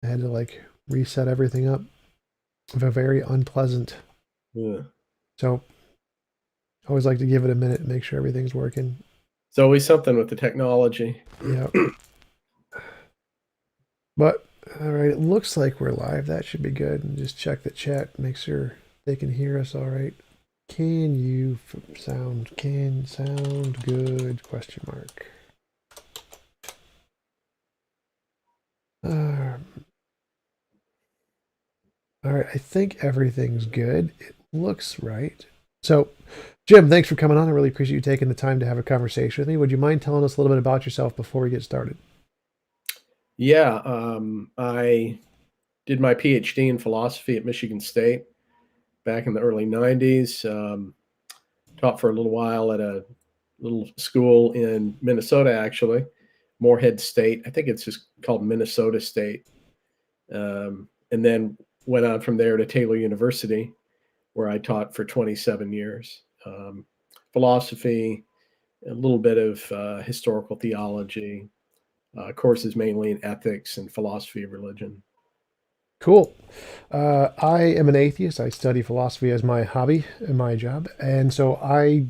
I had to like reset everything up. Very unpleasant. Yeah. So I always like to give it a minute and make sure everything's working. It's always something with the technology. Yeah. But all right, it looks like we're live. That should be good. And just check the chat, make sure they can hear us all right. Can you sound good? Question mark. Uh, all right, I think everything's good. It looks right. So, Jim, thanks for coming on. I really appreciate you taking the time to have a conversation with me. Would you mind telling us a little bit about yourself before we get started? Yeah, I did my PhD in philosophy at Michigan State back in the early 90s. Taught for a little while at a little school in Minnesota, actually, Moorhead State. I think it's just called Minnesota State. And then went on from there to Taylor University, where I taught for 27 years. Philosophy, a little bit of historical theology, courses mainly in ethics and philosophy of religion. Cool. I am an atheist. I study philosophy as my hobby and my job. And so I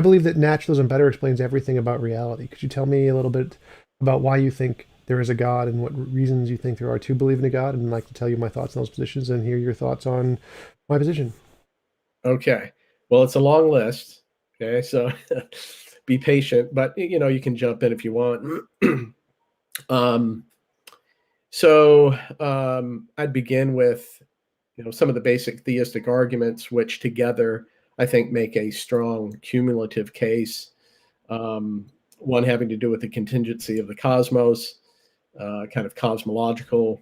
believe that naturalism better explains everything about reality. Could you tell me a little bit about why you think there is a God and what reasons you think there are to believe in a God? And I'd like to tell you my thoughts on those positions and hear your thoughts on my position. Okay. Well, it's a long list. Okay. So be patient, but you can jump in if you want. um, I'd begin with, some of the basic theistic arguments, which together I think make a strong cumulative case. Um, One having to do with the contingency of the cosmos, kind of cosmological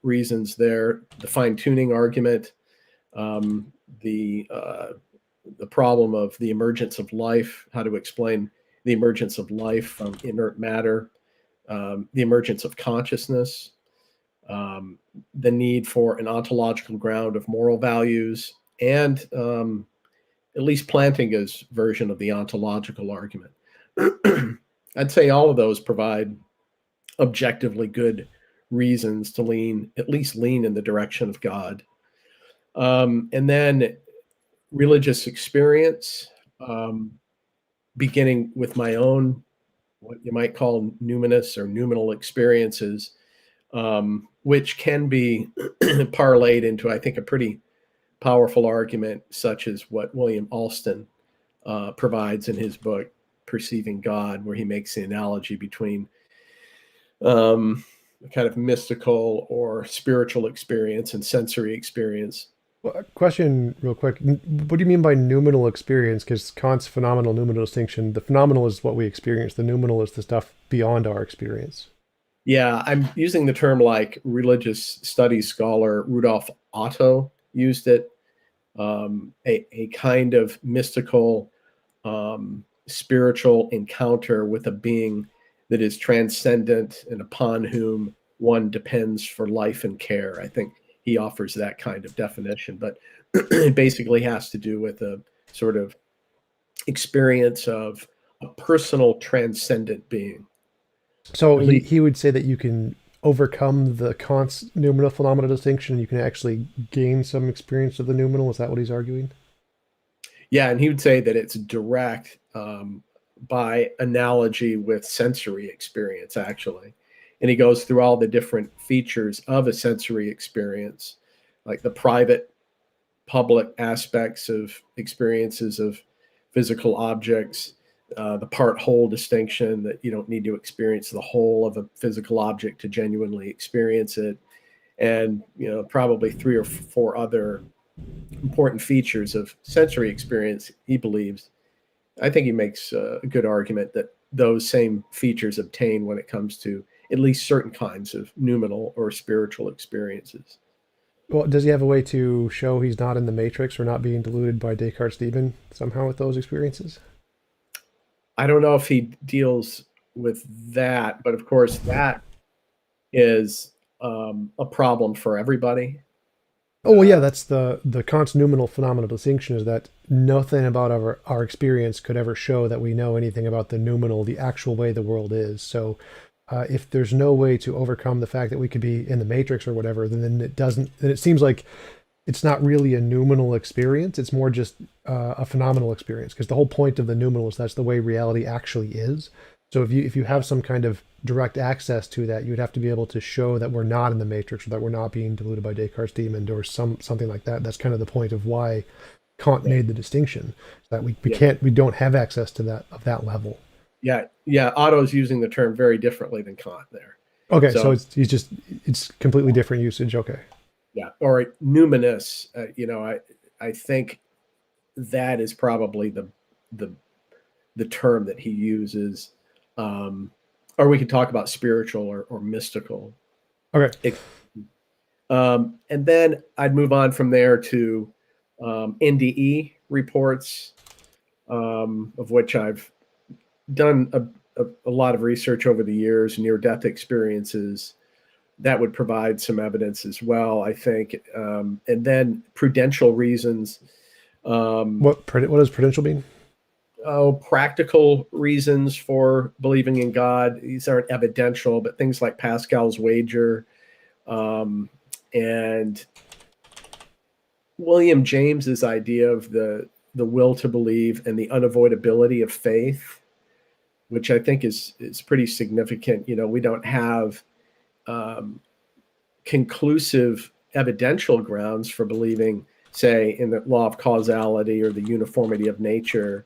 reasons there, the fine tuning argument, um, the the problem of the emergence of life, how to explain the emergence of life from inert matter, the emergence of consciousness, um, the need for an ontological ground of moral values, and at least Plantinga's version of the ontological argument. I'd say all of those provide objectively good reasons to at least lean in the direction of God. And then religious experience, um, beginning with my own, what you might call numinous or numinal experiences, which can be parlayed into, I think, a pretty powerful argument, such as what William Alston provides in his book, Perceiving God, where he makes the analogy between um, kind of mystical or spiritual experience and sensory experience. Well, a question, real quick. What do you mean by noumenal experience? Because Kant's phenomenal noumenal distinction, the phenomenal is what we experience, the noumenal is the stuff beyond our experience. Yeah, I'm using the term like religious studies scholar Rudolf Otto used it, a kind of mystical, spiritual encounter with a being that is transcendent and upon whom one depends for life and care. I think he offers that kind of definition, but it basically has to do with a sort of experience of a personal transcendent being. So At he, least, he would say that you can overcome the Kant's noumenal phenomenal distinction. You can actually gain some experience of the noumenal. Is that what he's arguing? yeah, and he would say that it's direct by analogy with sensory experience, actually. And he goes through all the different features of a sensory experience, like the private, public aspects of experiences of physical objects, the part whole distinction that you don't need to experience the whole of a physical object to genuinely experience it, and probably three or four other important features of sensory experience. He believes, I think he makes a good argument that those same features obtain when it comes to at least certain kinds of noumenal or spiritual experiences. Well, does he have a way to show he's not in the matrix or not being deluded by Descartes' demon somehow with those experiences? I don't know if he deals with that, but of course, that is a problem for everybody. Oh well, yeah, that's the Kant's noumenal phenomenal distinction is that nothing about our experience could ever show that we know anything about the noumenal, the actual way the world is. So if there's no way to overcome the fact that we could be in the matrix or whatever, then it doesn't. Then it seems like it's not really a noumenal experience. It's more just a phenomenal experience, because the whole point of the noumenal is that's the way reality actually is. So if you have some kind of direct access to that, you'd have to be able to show that we're not in the matrix, or that we're not being deluded by Descartes' demon, or something like that. That's kind of the point of why Kant Right. made the distinction, that we Yeah. can't, we don't have access to that of that level. Yeah. Yeah. Otto's using the term very differently than Kant there. Okay, so So it's completely different usage. Okay. yeah, or numinous. I think that is probably the the term that he uses. Um, or we could talk about spiritual or mystical. Okay. And then I'd move on from there to NDE reports, of which I've done a lot of research over the years, near-death experiences. That would provide some evidence as well, I think. And then prudential reasons. What does prudential mean? Practical reasons for believing in God. These aren't evidential, but things like Pascal's wager, and William James's idea of the will to believe and the unavoidability of faith, which I think is pretty significant. We don't have conclusive evidential grounds for believing, say, in the law of causality or the uniformity of nature,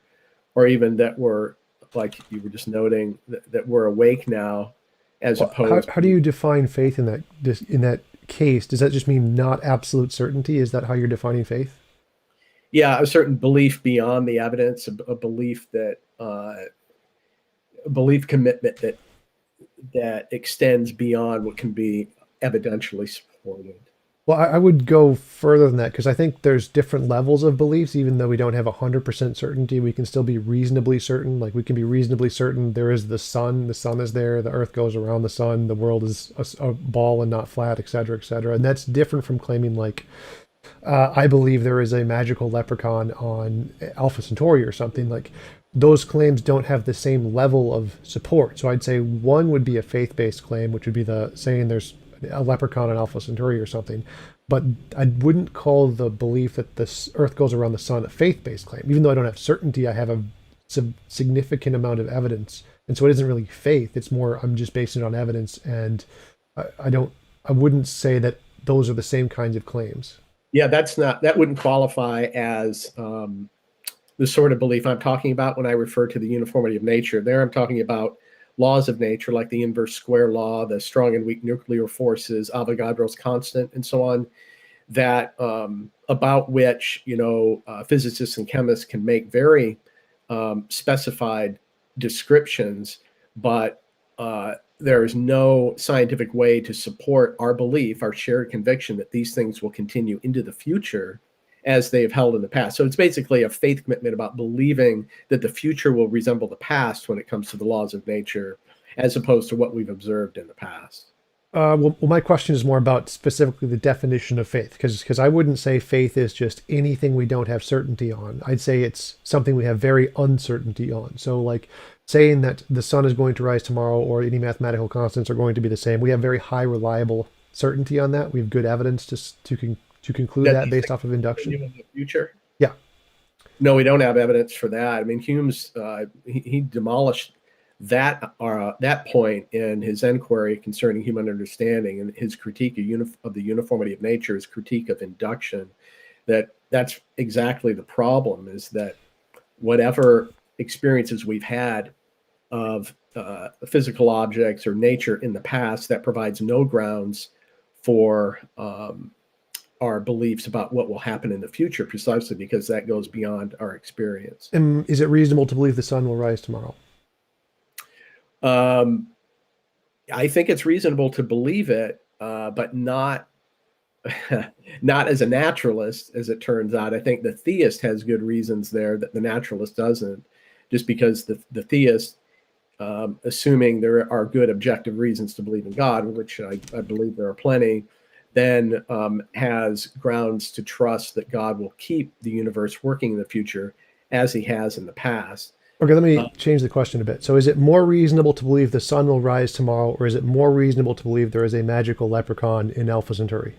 or even that we're, like you were just noting, that we're awake now, as Well, how, opposed how do to, you define faith in that case? Does that just mean not absolute certainty? Is that how you're defining faith? yeah, a certain belief beyond the evidence, a belief that a belief commitment that extends beyond what can be evidentially supported. Well, I would go further than that, because I think there's different levels of beliefs. Even though we don't have 100% certainty, we can still be reasonably certain. Like, we can be reasonably certain there is the sun is there, the earth goes around the sun, the world is a ball and not flat, etc., etc. And that's different from claiming, like, I believe there is a magical leprechaun on Alpha Centauri or something. Like, those claims don't have the same level of support. So I'd say one would be a faith-based claim, which would be the saying there's a leprechaun on Alpha Centauri or something. But I wouldn't call the belief that the Earth goes around the sun a faith-based claim. Even though I don't have certainty, I have a significant amount of evidence, and so it isn't really faith. It's more I'm just basing it on evidence, and I don't. I wouldn't say that those are the same kinds of claims. Yeah, that wouldn't qualify as the sort of belief I'm talking about when I refer to the uniformity of nature. There, I'm talking about laws of nature, like the inverse square law, the strong and weak nuclear forces, Avogadro's constant, and so on, that about which physicists and chemists can make very specified descriptions, but there is no scientific way to support our belief, our shared conviction that these things will continue into the future as they have held in the past. So it's basically a faith commitment about believing that the future will resemble the past when it comes to the laws of nature, as opposed to what we've observed in the past. Well, my question is more about specifically the definition of faith, because I wouldn't say faith is just anything we don't have certainty on. I'd say it's something we have very uncertainty on. So, like saying that the sun is going to rise tomorrow or any mathematical constants are going to be the same, we have very high reliable certainty on that. We have good evidence to conclude That that these based things off of continue induction. in the future. Yeah. No, we don't have evidence for that. I mean, Hume's he demolished that point in his inquiry concerning human understanding, and his critique of the uniformity of nature, his critique of induction. That's exactly the problem: is that whatever experiences we've had of physical objects or nature in the past, that provides no grounds for our beliefs about what will happen in the future, precisely because that goes beyond our experience. And is it reasonable to believe the sun will rise tomorrow? Um, I think it's reasonable to believe it, but not not as a naturalist, as it turns out. I think the theist has good reasons there that the naturalist doesn't, just because the theist, assuming there are good objective reasons to believe in God, which I believe there are plenty, then has grounds to trust that God will keep the universe working in the future as he has in the past. Okay, let me change the question a bit. So is it more reasonable to believe the sun will rise tomorrow, or is it more reasonable to believe there is a magical leprechaun in Alpha Centauri?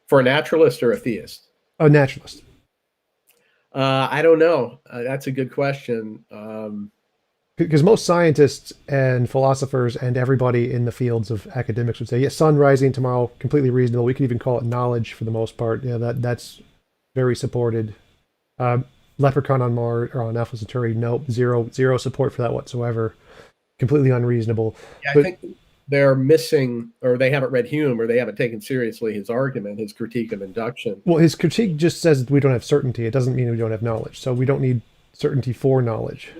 For a naturalist or a theist? A naturalist. I don't know. That's a good question. Because most scientists and philosophers and everybody in the fields of academics would say, yes, sun rising tomorrow, completely reasonable. We could even call it knowledge for the most part. Yeah, that's very supported. Leprechaun on Mars or on Alpha Centauri, nope, zero support for that whatsoever. Completely unreasonable. Yeah, I But think they're missing, or they haven't read Hume, or they haven't taken seriously his argument, his critique of induction. well, his critique just says we don't have certainty. It doesn't mean we don't have knowledge. So we don't need certainty for knowledge.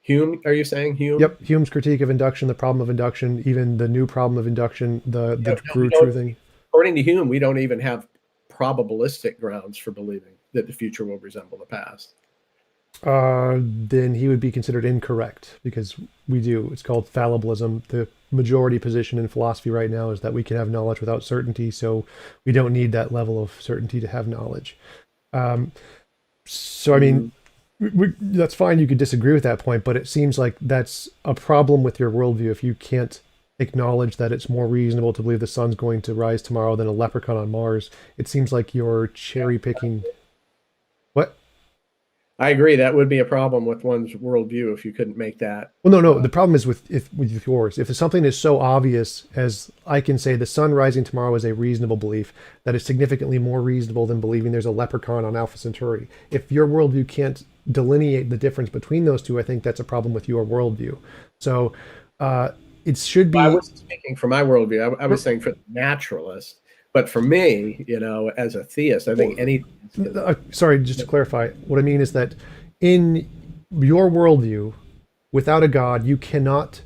Hume, are you saying Hume? Yep, Hume's critique of induction, the problem of induction, even the new problem of induction, the No, true thing. according to Hume, we don't even have probabilistic grounds for believing that the future will resemble the past. Then he would be considered incorrect because we do. It's called fallibilism. The majority position in philosophy right now is that we can have knowledge without certainty, so we don't need that level of certainty to have knowledge. So, I mean, that's fine. You could disagree with that point, but it seems like that's a problem with your worldview if you can't acknowledge that it's more reasonable to believe the sun's going to rise tomorrow than a leprechaun on Mars. It seems like you're cherry picking. What? I agree. That would be a problem with one's worldview if you couldn't make that. Well, no. The problem is with yours. If something is so obvious as I can say the sun rising tomorrow is a reasonable belief, that is significantly more reasonable than believing there's a leprechaun on Alpha Centauri. If your worldview can't delineate the difference between those two, I think that's a problem with your worldview. So it should be. Well, I wasn't speaking for my worldview. I was saying for the naturalist. But for me, as a theist, I think any. Sorry, just to clarify, what I mean is that in your worldview, without a God, you cannot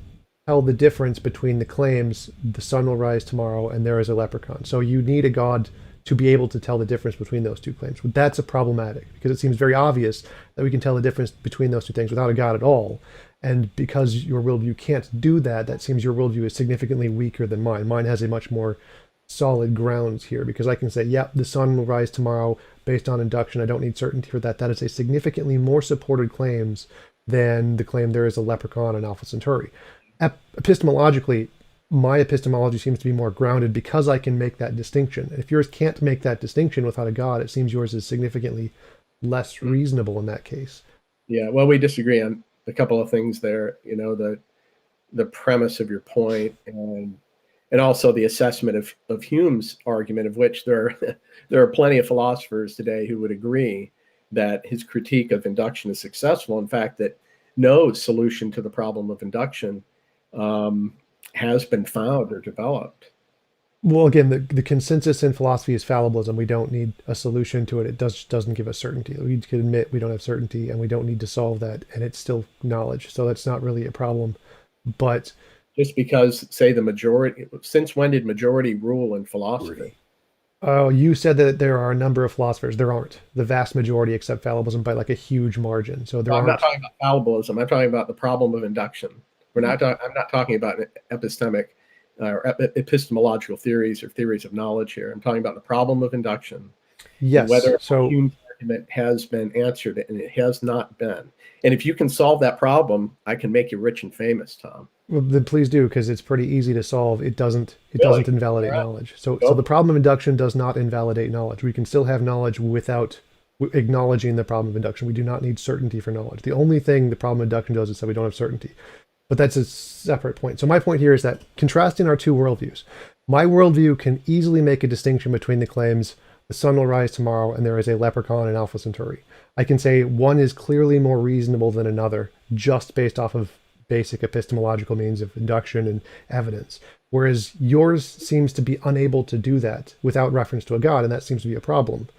tell the difference between the claims the sun will rise tomorrow and there is a leprechaun. So you need a God to be able to tell the difference between those two claims. That's a problematic because it seems very obvious that we can tell the difference between those two things without a God at all. And because your worldview can't do that, that seems your worldview is significantly weaker than mine. Mine has a much more solid grounds here because I can say, yeah, the sun will rise tomorrow based on induction. I don't need certainty for that. That is a significantly more supported claims than the claim there is a leprechaun on Alpha Centauri. Epistemologically, my epistemology seems to be more grounded because I can make that distinction. And if yours can't make that distinction without a God, it seems yours is significantly less reasonable in that case. Yeah, well, we disagree on a couple of things there. The premise of your point and also the assessment of Hume's argument, of which there are plenty of philosophers today who would agree that his critique of induction is successful. In fact, that no solution to the problem of induction has been found or developed. Well, again, the consensus in philosophy is fallibilism. We don't need a solution to it. It doesn't give us certainty. We can admit we don't have certainty, and we don't need to solve that, and it's still knowledge. So that's not really a problem. But just because, say, the majority, since when did majority rule in philosophy? Oh, you said that there are a number of philosophers. There aren't. The vast majority accept fallibilism by like a huge margin. So I'm not talking about fallibilism. I'm talking about the problem of induction. I'm not talking about epistemic or epistemological theories or theories of knowledge here. I'm talking about the problem of induction. Yes. Whether Hume's argument has been answered, and it has not been. And if you can solve that problem, I can make you rich and famous, Tom. Well, then please do, because it's pretty easy to solve. It doesn't invalidate knowledge. So the problem of induction does not invalidate knowledge. We can still have knowledge without acknowledging the problem of induction. We do not need certainty for knowledge. The only thing the problem of induction does is that we don't have certainty. But that's a separate point. So my point here is that contrasting our two worldviews, my worldview can easily make a distinction between the claims the sun will rise tomorrow and there is a leprechaun in Alpha Centauri. I can say one is clearly more reasonable than another just based off of basic epistemological means of induction and evidence, whereas yours seems to be unable to do that without reference to a God, and that seems to be a problem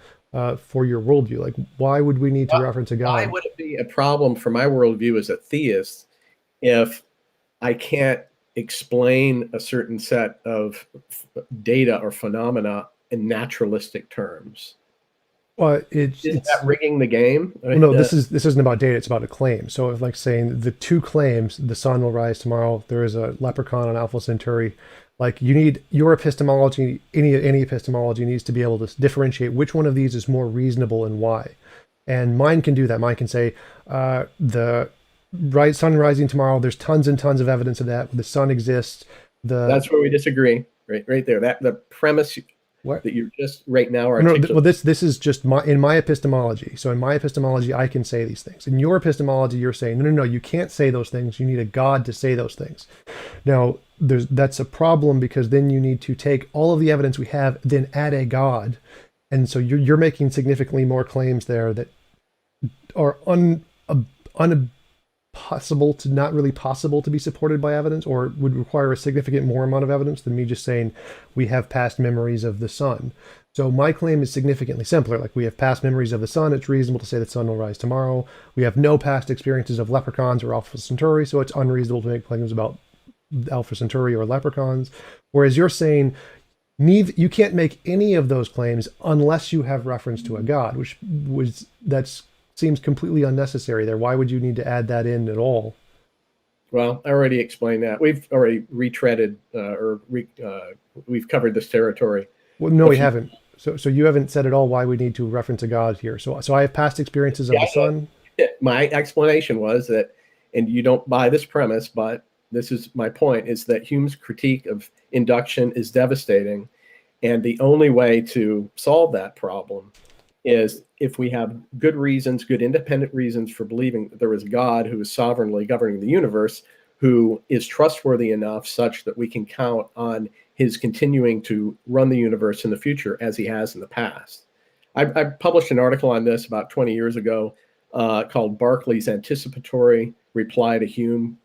for your worldview. Like, why would we need to reference a God? Why would it be a problem for my worldview as a theist if I can't explain a certain set of data or phenomena in naturalistic terms? Well, is that rigging the game? Well, no, this isn't about data. It's about a claim. So, if like saying the two claims, the sun will rise tomorrow, there is a leprechaun on Alpha Centauri. Like, you need your epistemology. Any epistemology needs to be able to differentiate which one of these is more reasonable and why. And mine can do that. Mine can say the sun rising tomorrow. There's tons and tons of evidence of that. The sun exists. That's where we disagree. Right there. That the premise What? that you're just right now No, articulating. well, this is just in my epistemology. So in my epistemology, I can say these things. In your epistemology, you're saying no, you can't say those things. You need a God to say those things. Now, that's a problem, because then you need to take all of the evidence we have, then add a God, and so you're making significantly more claims there that are impossible to not really possible to be supported by evidence, or would require a significant more amount of evidence than me just saying we have past memories of the sun. So my claim is significantly simpler. Like, we have past memories of the sun. It's reasonable to say that sun will rise tomorrow. We have no past experiences of leprechauns or Alpha Centauri, so it's unreasonable to make claims about Alpha Centauri or leprechauns. Whereas you're saying you can't make any of those claims unless you have reference to a God, that seems completely unnecessary there. Why would you need to add that in at all? Well, I already explained that. We've already retreaded we've covered this territory. Well, no, we haven't. So you haven't said at all why we need to reference a God here. So I have past experiences of the sun. My explanation was that, and you don't buy this premise, but this is my point, is that Hume's critique of induction is devastating. And the only way to solve that problem is if we have good reasons, good independent reasons for believing that there is a God who is sovereignly governing the universe, who is trustworthy enough such that we can count on his continuing to run the universe in the future as he has in the past. I published an article on this about 20 years ago called Berkeley's Anticipatory Reply to Hume.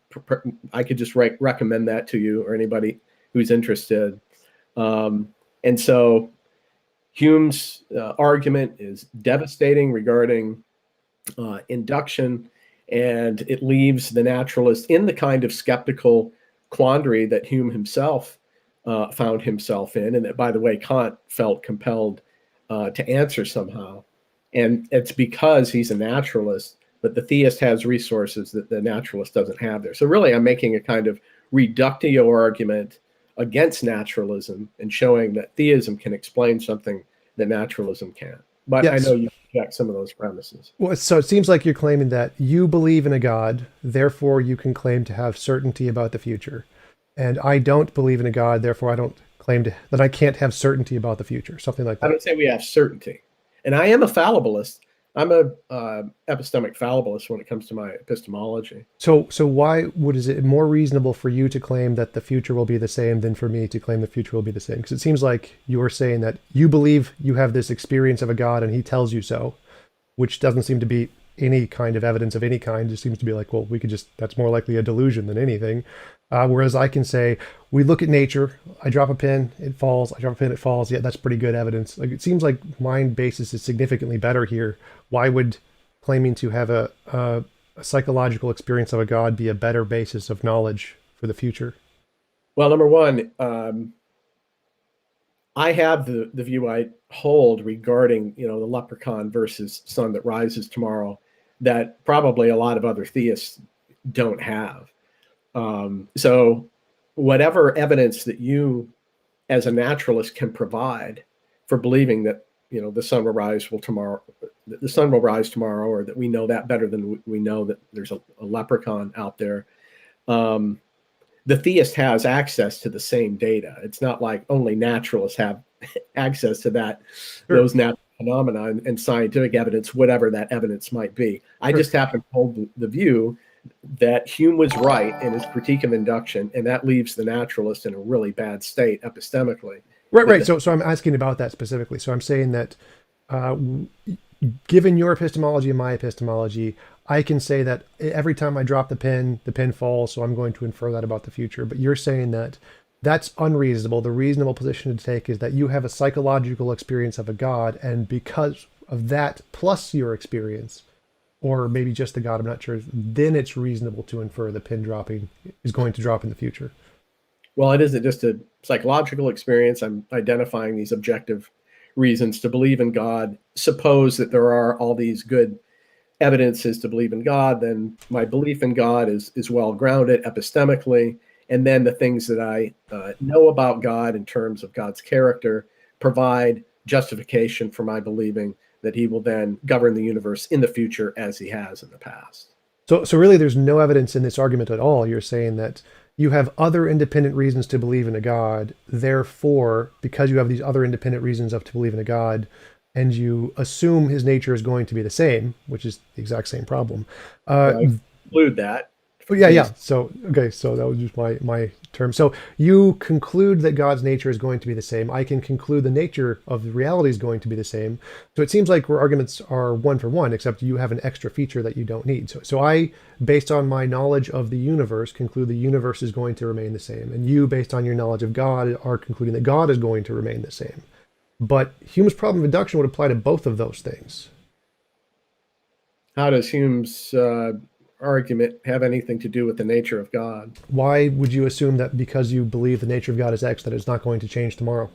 I could just recommend that to you or anybody who's interested. And so Hume's argument is devastating regarding induction, and it leaves the naturalist in the kind of skeptical quandary that Hume himself found himself in, and that, by the way, Kant felt compelled to answer somehow. And it's because he's a naturalist that the theist has resources that the naturalist doesn't have there. So really, I'm making a kind of reductio argument against naturalism and showing that theism can explain something that naturalism can't. But yes. I know you reject some of those premises. Well, so it seems like you're claiming that you believe in a God, therefore you can claim to have certainty about the future. And I don't believe in a God, therefore I don't claim that I can't have certainty about the future, something like that. I don't say we have certainty. And I am a fallibilist. I'm a epistemic fallibilist when it comes to my epistemology. So why is it more reasonable for you to claim that the future will be the same than for me to claim the future will be the same? Because it seems like you're saying that you believe you have this experience of a God and he tells you so, which doesn't seem to be any kind of evidence of any kind. It seems to be like, well, that's more likely a delusion than anything. Whereas I can say, we look at nature, I drop a pin, it falls, I drop a pin, it falls. Yeah, that's pretty good evidence. Like, it seems like my basis is significantly better here. Why would claiming to have a psychological experience of a God be a better basis of knowledge for the future? Well, number one, I have the view I hold regarding, the leprechaun versus sun that rises tomorrow that probably a lot of other theists don't have. So whatever evidence that you as a naturalist can provide for believing that, the sun will rise tomorrow, or that we know that better than we know that there's a leprechaun out there. The theist has access to the same data. It's not like only naturalists have access to those natural phenomena and scientific evidence, whatever that evidence might be. I just happen to hold the view that Hume was right in his critique of induction, and that leaves the naturalist in a really bad state epistemically. Right. So I'm asking about that specifically. So I'm saying that given your epistemology and my epistemology, I can say that every time I drop the pin falls, so I'm going to infer that about the future. But you're saying that that's unreasonable. The reasonable position to take is that you have a psychological experience of a God, and because of that, plus your experience, or maybe just the God, I'm not sure, then it's reasonable to infer the pin dropping is going to drop in the future. Well, it isn't just a psychological experience. I'm identifying these objective reasons to believe in God. Suppose that there are all these good evidences to believe in God, then my belief in God is well grounded epistemically. And then the things that I know about God in terms of God's character provide justification for my believing that he will then govern the universe in the future as he has in the past. So really, there's no evidence in this argument at all. You're saying that you have other independent reasons to believe in a God. Therefore, because you have these other independent reasons to believe in a God, and you assume his nature is going to be the same, which is the exact same problem. So I conclude that. Yeah. So okay, so that was just my term. So you conclude that God's nature is going to be the same. I can conclude the nature of the reality is going to be the same. So it seems like our arguments are one for one, except you have an extra feature that you don't need. So I, based on my knowledge of the universe, conclude the universe is going to remain the same, and you, based on your knowledge of God, are concluding that God is going to remain the same. But Hume's problem of induction would apply to both of those things. How does Hume's argument have anything to do with the nature of God? Why would you assume that because you believe the nature of God is X, that it's not going to change tomorrow?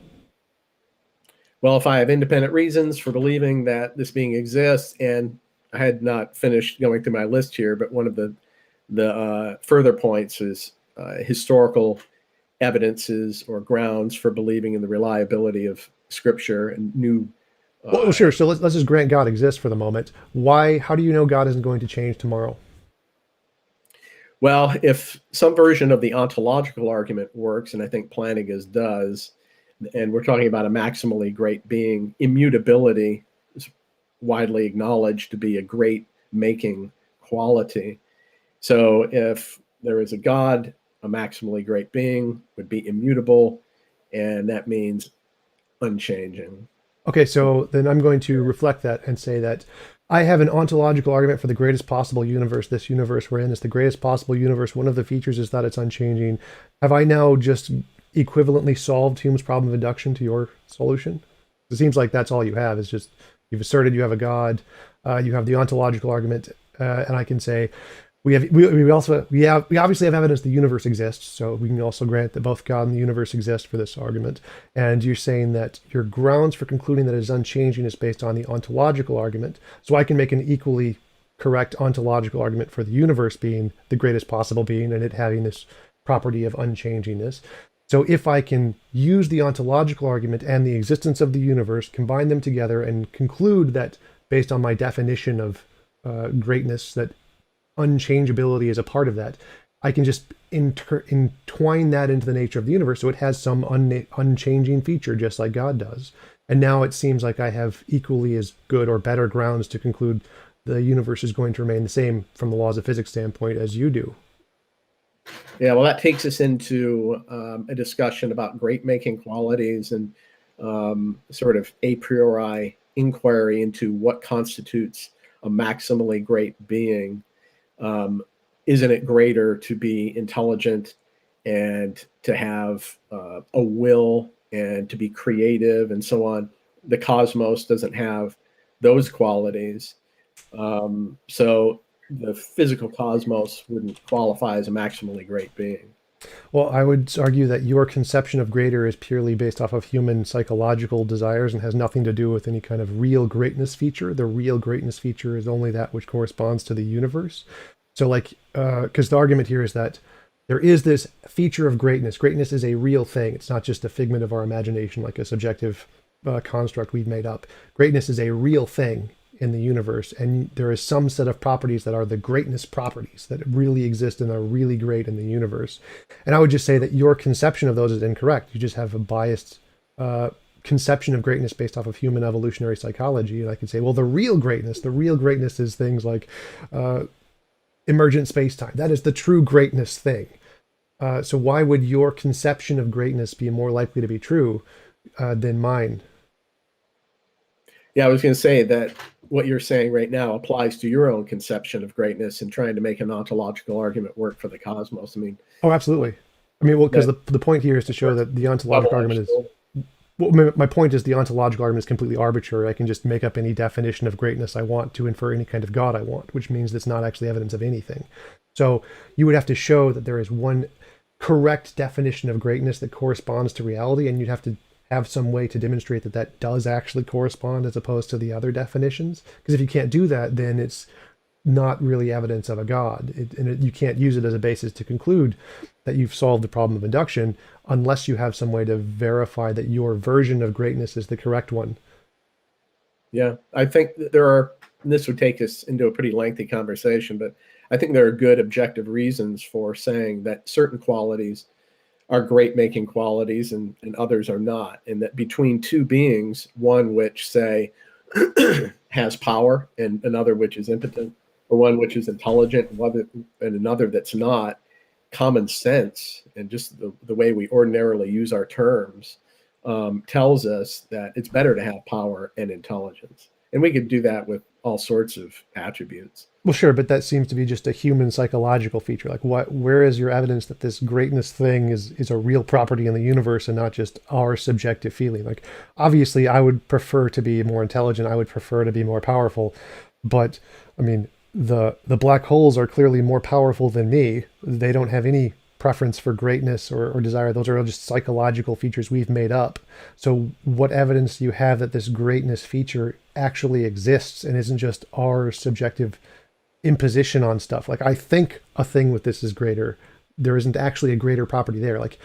Well, if I have independent reasons for believing that this being exists, and I had not finished going through my list here, but one of the further points is historical evidences or grounds for believing in the reliability of Scripture and new. Well, sure. So let's just grant God exists for the moment. Why? How do you know God isn't going to change tomorrow? Well, if some version of the ontological argument works, and I think Plantinga's does, and we're talking about a maximally great being, immutability is widely acknowledged to be a great making quality. So if there is a God, a maximally great being would be immutable, and that means unchanging. Okay, so then I'm going to reflect that and say that I have an ontological argument for the greatest possible universe. This universe we're in is the greatest possible universe. One of the features is that it's unchanging. Have I now just equivalently solved Hume's problem of induction to your solution? It seems like that's all you have, is just you've asserted you have a God, you have the ontological argument, and I can say we obviously have evidence the universe exists, so we can also grant that both God and the universe exist for this argument. And you're saying that your grounds for concluding that it is unchanging is based on the ontological argument. So I can make an equally correct ontological argument for the universe being the greatest possible being and it having this property of unchangingness. So if I can use the ontological argument and the existence of the universe, combine them together and conclude that based on my definition of greatness, that unchangeability is a part of that, I can just entwine that into the nature of the universe so it has some unchanging feature just like God does. And now it seems like I have equally as good or better grounds to conclude the universe is going to remain the same from the laws of physics standpoint as you do. Yeah, well, that takes us into a discussion about great making qualities and sort of a priori inquiry into what constitutes a maximally great being. Isn't it greater to be intelligent and to have a will and to be creative and so on? The cosmos doesn't have those qualities. So the physical cosmos wouldn't qualify as a maximally great being. Well, I would argue that your conception of greater is purely based off of human psychological desires and has nothing to do with any kind of real greatness feature. The real greatness feature is only that which corresponds to the universe. So like, because the argument here is that there is this feature of greatness. Greatness is a real thing. It's not just a figment of our imagination, like a subjective construct we've made up. Greatness is a real thing in the universe, and there is some set of properties that are the greatness properties that really exist and are really great in the universe. And I would just say that your conception of those is incorrect. You just have a biased conception of greatness based off of human evolutionary psychology. And I could say, well, the real greatness is things like emergent space-time. That is the true greatness thing. So why would your conception of greatness be more likely to be true than mine? Yeah, I was going to say that what you're saying right now applies to your own conception of greatness and trying to make an ontological argument work for the cosmos. I mean, oh, absolutely. I mean, well, because the point here is to show that the ontological argument is. Well, my point is the ontological argument is completely arbitrary. I can just make up any definition of greatness I want to infer any kind of God I want, which means it's not actually evidence of anything. So you would have to show that there is one correct definition of greatness that corresponds to reality, and you'd have to have some way to demonstrate that that does actually correspond as opposed to the other definitions. Because if you can't do that, then it's not really evidence of a God. You can't use it as a basis to conclude that you've solved the problem of induction unless you have some way to verify that your version of greatness is the correct one. Yeah, I think that there are, and this would take us into a pretty lengthy conversation, but I think there are good objective reasons for saying that certain qualities are great making qualities and others are not. And that between two beings, one which, say, has power and another which is impotent, or one which is intelligent and another that's not, common sense and just the way we ordinarily use our terms tells us that it's better to have power and intelligence. And we could do that with all sorts of attributes. Well, sure, but that seems to be just a human psychological feature. Like, where is your evidence that this greatness thing is a real property in the universe and not just our subjective feeling? Like, obviously, I would prefer to be more intelligent. I would prefer to be more powerful. But, I mean, the black holes are clearly more powerful than me. They don't have any preference for greatness or desire. Those are all just psychological features we've made up. So what evidence do you have that this greatness feature actually exists and isn't just our subjective imposition on stuff? Like, I think a thing with this is greater. There isn't actually a greater property there. Like,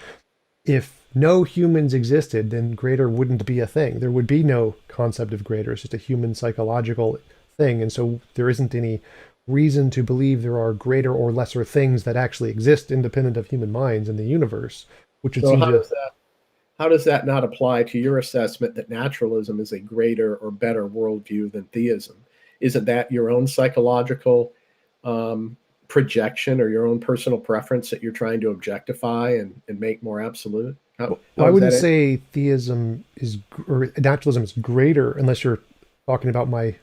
if no humans existed, then greater wouldn't be a thing. There would be no concept of greater. It's just a human psychological thing. And so there isn't any reason to believe there are greater or lesser things that actually exist independent of human minds in the universe, which would So seem to. how does that not apply to your assessment that naturalism is a greater or better worldview than theism? Isn't that your own psychological projection or your own personal preference that you're trying to objectify and make more absolute? Well, How I is wouldn't that? say theism is or naturalism is greater unless you're talking about my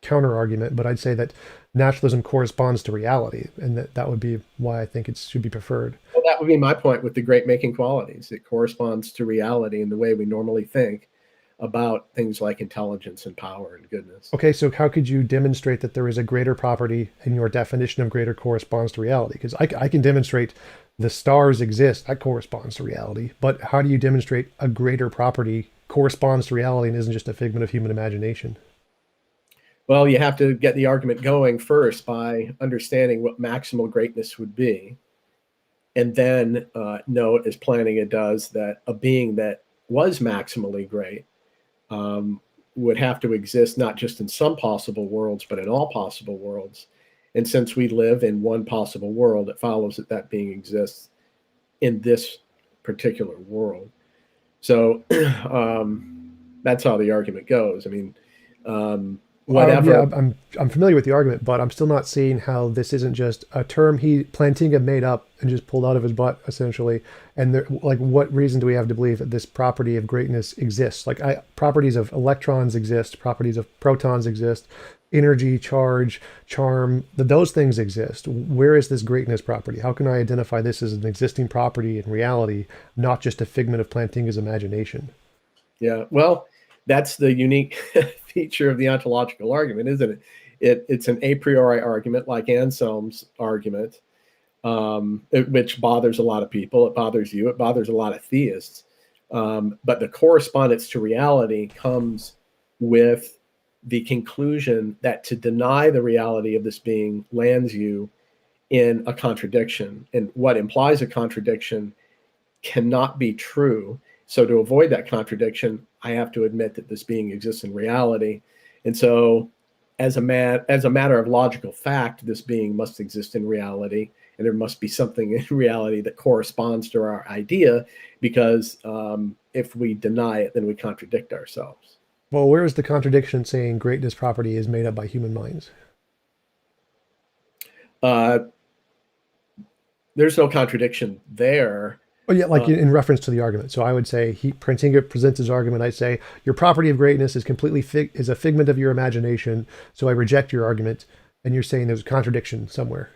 counter argument, but I'd say that naturalism corresponds to reality, and that would be why I think it should be preferred. Well, that would be my point with the great making qualities. It corresponds to reality in the way we normally think about things like intelligence and power and goodness. Okay, so how could you demonstrate that there is a greater property and your definition of greater corresponds to reality? Because I can demonstrate the stars exist, that corresponds to reality, but how do you demonstrate a greater property corresponds to reality and isn't just a figment of human imagination? Well, you have to get the argument going first by understanding what maximal greatness would be, and then note, as Plantinga does, that a being that was maximally great um, would have to exist not just in some possible worlds, but in all possible worlds. And since we live in one possible world, it follows that that being exists in this particular world. So that's how the argument goes. I mean, Yeah, whatever. I'm familiar with the argument, but I'm still not seeing how this isn't just a term he Plantinga made up and just pulled out of his butt, essentially. And there, like, what reason do we have to believe that this property of greatness exists? Like, properties of electrons exist, properties of protons exist, energy, charge, charm. Those things exist. Where is this greatness property? How can I identify this as an existing property in reality, not just a figment of Plantinga's imagination? Yeah, well, that's the unique feature of the ontological argument, isn't it? It's an a priori argument, like Anselm's argument, which bothers a lot of people. It bothers you. It bothers a lot of theists. But the correspondence to reality comes with the conclusion that to deny the reality of this being lands you in a contradiction. And what implies a contradiction cannot be true. So to avoid that contradiction, I have to admit that this being exists in reality. And so as a matter of logical fact, this being must exist in reality, and there must be something in reality that corresponds to our idea, because if we deny it, then we contradict ourselves. Well, where is the contradiction saying greatness property is made up by human minds? Uh, there's no contradiction there. Oh yeah, like Uh, in reference to the argument. So I would say Printinga presents his argument. I say your property of greatness is completely is a figment of your imagination. So I reject your argument, and you're saying there's a contradiction somewhere.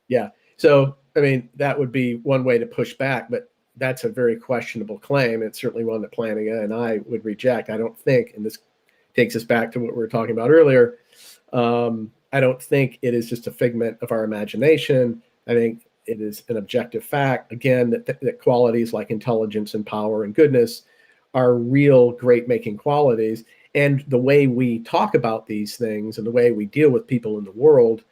Yeah. So, I mean, that would be one way to push back, but that's a very questionable claim. It's certainly one that Plantinga and I would reject. I don't think, and this takes us back to what we were talking about earlier, I don't think it is just a figment of our imagination. I think it is an objective fact, again, that qualities like intelligence and power and goodness are real great making qualities. And the way we talk about these things and the way we deal with people in the world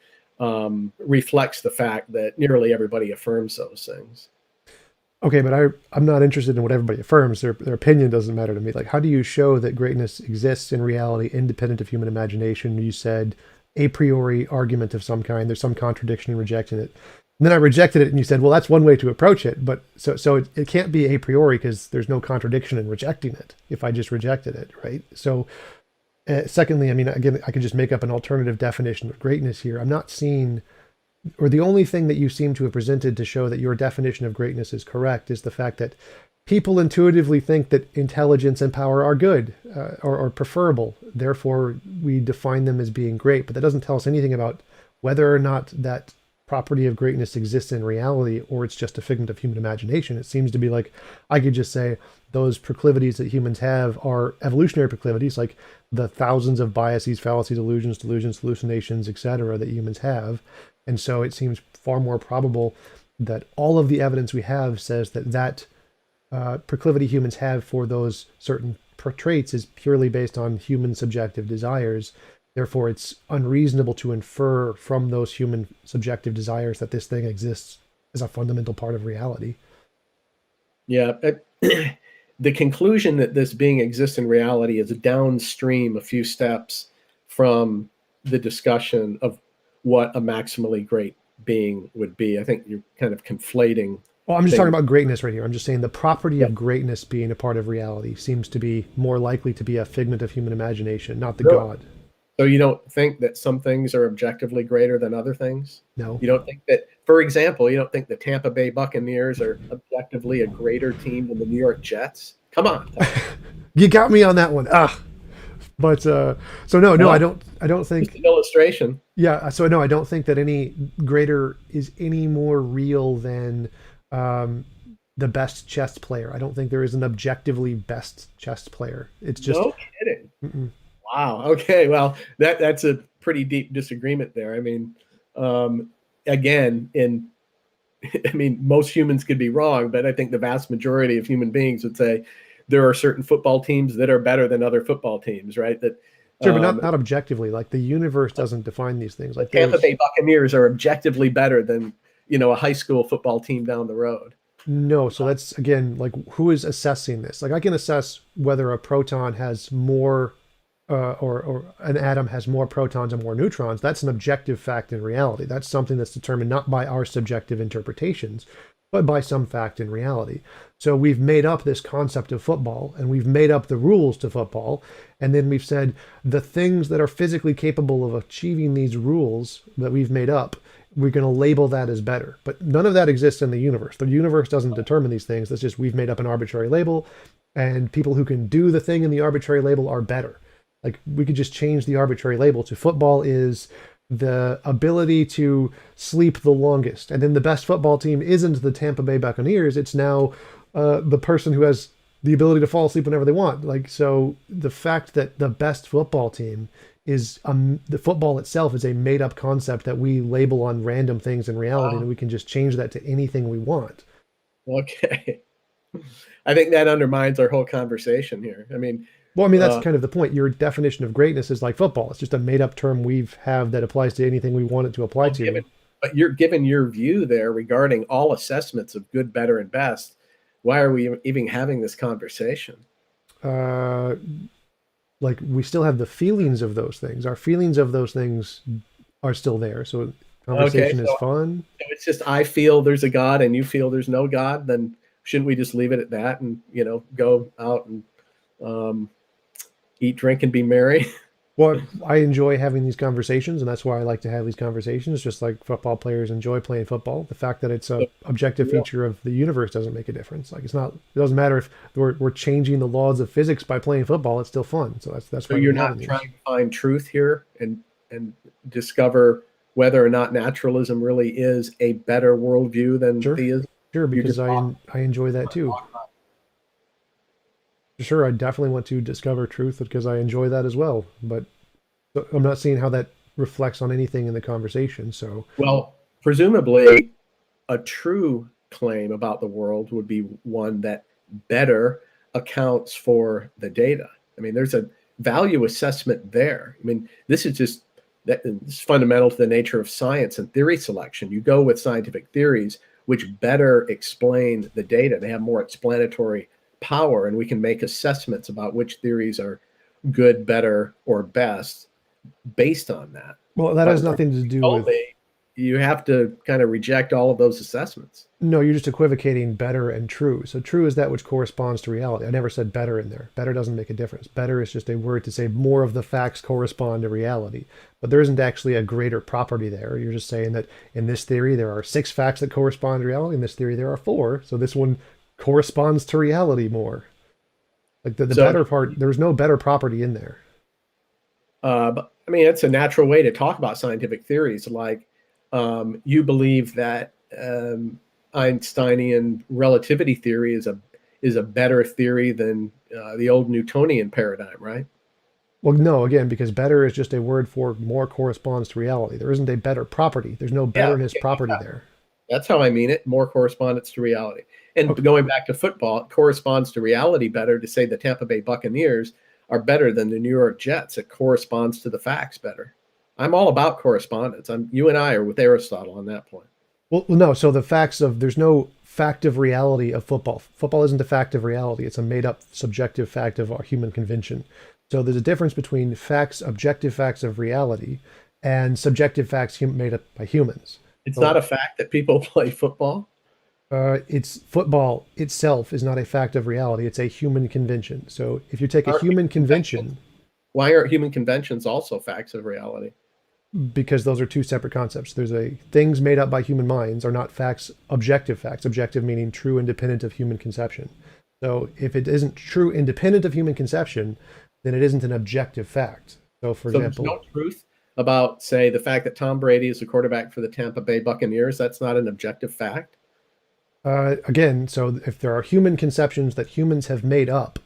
reflects the fact that nearly everybody affirms those things. Okay, but I'm not interested in what everybody affirms. Their opinion doesn't matter to me. Like, how do you show that greatness exists in reality, independent of human imagination? You said a priori argument of some kind. There's some contradiction in rejecting it. And then I rejected it, and you said, well, that's one way to approach it. But so it can't be a priori because there's no contradiction in rejecting it if I just rejected it, right? So, secondly, I mean, again, I could just make up an alternative definition of greatness here. I'm not seeing, or the only thing that you seem to have presented to show that your definition of greatness is correct is the fact that people intuitively think that intelligence and power are good, or preferable. Therefore, we define them as being great. But that doesn't tell us anything about whether or not that property of greatness exists in reality, or it's just a figment of human imagination. It seems to be like I could just say those proclivities that humans have are evolutionary proclivities, like the thousands of biases, fallacies, illusions, delusions, hallucinations, etc., that humans have. And so it seems far more probable that all of the evidence we have says that proclivity humans have for those certain traits is purely based on human subjective desires. Therefore, it's unreasonable to infer from those human subjective desires that this thing exists as a fundamental part of reality. Yeah. The conclusion that this being exists in reality is downstream a few steps from the discussion of what a maximally great being would be. I think you're kind of conflating. Well, I'm just talking about greatness right here. I'm just saying the property Yeah. of greatness being a part of reality seems to be more likely to be a figment of human imagination, not the Really? God. So you don't think that some things are objectively greater than other things? No. You don't think that, for example, you don't think the Tampa Bay Buccaneers are objectively a greater team than the New York Jets? Come on. You got me on that one. Ah. But so no, I Well, don't just think. an illustration. Yeah, so no, I don't think that any greater is any more real than um, the best chess player. I don't think there is an objectively best chess player. It's just No kidding. mm-mm. Wow. Okay. Well, that's a pretty deep disagreement there. I mean, um, again, I mean, most humans could be wrong, but I think the vast majority of human beings would say there are certain football teams that are better than other football teams, right? That Sure, but um, not objectively. Like the universe doesn't define these things. the Like Tampa there's Bay Buccaneers are objectively better than a high school football team down the road. no. So that's again like who is assessing this? Like I can assess whether a proton has more or an atom has more protons and more neutrons. That's an objective fact in reality. That's something that's determined not by our subjective interpretations, but by some fact in reality. So we've made up this concept of football and we've made up the rules to football. And then we've said the things that are physically capable of achieving these rules that we've made up, we're going to label that as better. But none of that exists in the universe. The universe doesn't determine these things. That's just we've made up an arbitrary label, and people who can do the thing in the arbitrary label are better. Like we could just change the arbitrary label to football is the ability to sleep the longest. And then the best football team isn't the Tampa Bay Buccaneers. It's now the person who has the ability to fall asleep whenever they want. Like, so the fact that the best football team is the football itself is a made up concept that we label on random things in reality, Wow. and we can just change that to anything we want. Okay. I think that undermines our whole conversation here. I mean, Well, I mean, that's uh, kind of the point. Your definition of greatness is like football. It's just a made up term we've have that applies to anything we want it to apply well, to. but you're given your view there regarding all assessments of good, better, and best. Why are we even having this conversation? Uh, like we still have the feelings of those things. Our feelings of those things are still there. So Okay, conversation is so fun. it's just I feel there's a God and you feel there's no God. Then shouldn't we just leave it at that and go out and um, eat, drink, and be merry? Well, I enjoy having these conversations, and that's why I like to have these conversations. Just like football players enjoy playing football. The fact that it's a objective Yeah. feature of the universe doesn't make a difference. Like it's not. It doesn't matter if we're changing the laws of physics by playing football. It's still fun. So that's So why you're we're having not these. trying to find truth here and discover whether or not naturalism really is a better worldview than Sure, theism. sure, You're because just I enjoy that too. Sure, I definitely want to discover truth because I enjoy that as well. But I'm not seeing how that reflects on anything in the conversation. So well, presumably a true claim about the world would be one that better accounts for the data. I mean, there's a value assessment there. I mean, this is fundamental to the nature of science and theory selection. You go with scientific theories which better explain the data. They have more explanatory power, and we can make assessments about which theories are good, better, or best based on that. Well, that But has nothing to do with. you have to kind of reject all of those assessments. No, you're just equivocating better and true. So true is that which corresponds to reality. I never said better in there. Better doesn't make a difference. Better is just a word to say more of the facts correspond to reality. But there isn't actually a greater property there. You're just saying that in this theory there are 6 facts that correspond to reality. In this theory there are 4. So this one corresponds to reality more. Like the better part, there's no better property in there. But I mean, it's a natural way to talk about scientific theories. Like you believe that Einsteinian relativity theory is a better theory than the old Newtonian paradigm, right? Well, no, again, because better is just a word for more corresponds to reality. There isn't a better property. There's no betterness property there. That's how I mean it. More correspondence to reality. And going back to football, it corresponds to reality better to say the Tampa Bay Buccaneers are better than the New York Jets. It corresponds to the facts better. I'm all about correspondence. You and I are with Aristotle on that point. Well, no. So the facts of there's no fact of reality of football. Football isn't a fact of reality. It's a made-up subjective fact of our human convention. So there's a difference between facts, objective facts of reality, and subjective facts made up by humans. It's not a fact that people play football. It's football itself is not a fact of reality. It's a human convention. So if you take a human convention, why aren't human conventions also facts of reality? Because those are 2 separate concepts. There's things made up by human minds are not facts, objective facts. Objective meaning true, independent of human conception. So if it isn't true, independent of human conception, then it isn't an objective fact. So for example, there's no truth about, say, the fact that Tom Brady is the quarterback for the Tampa Bay Buccaneers. That's not an objective fact. Again, so if there are human conceptions that humans have made up,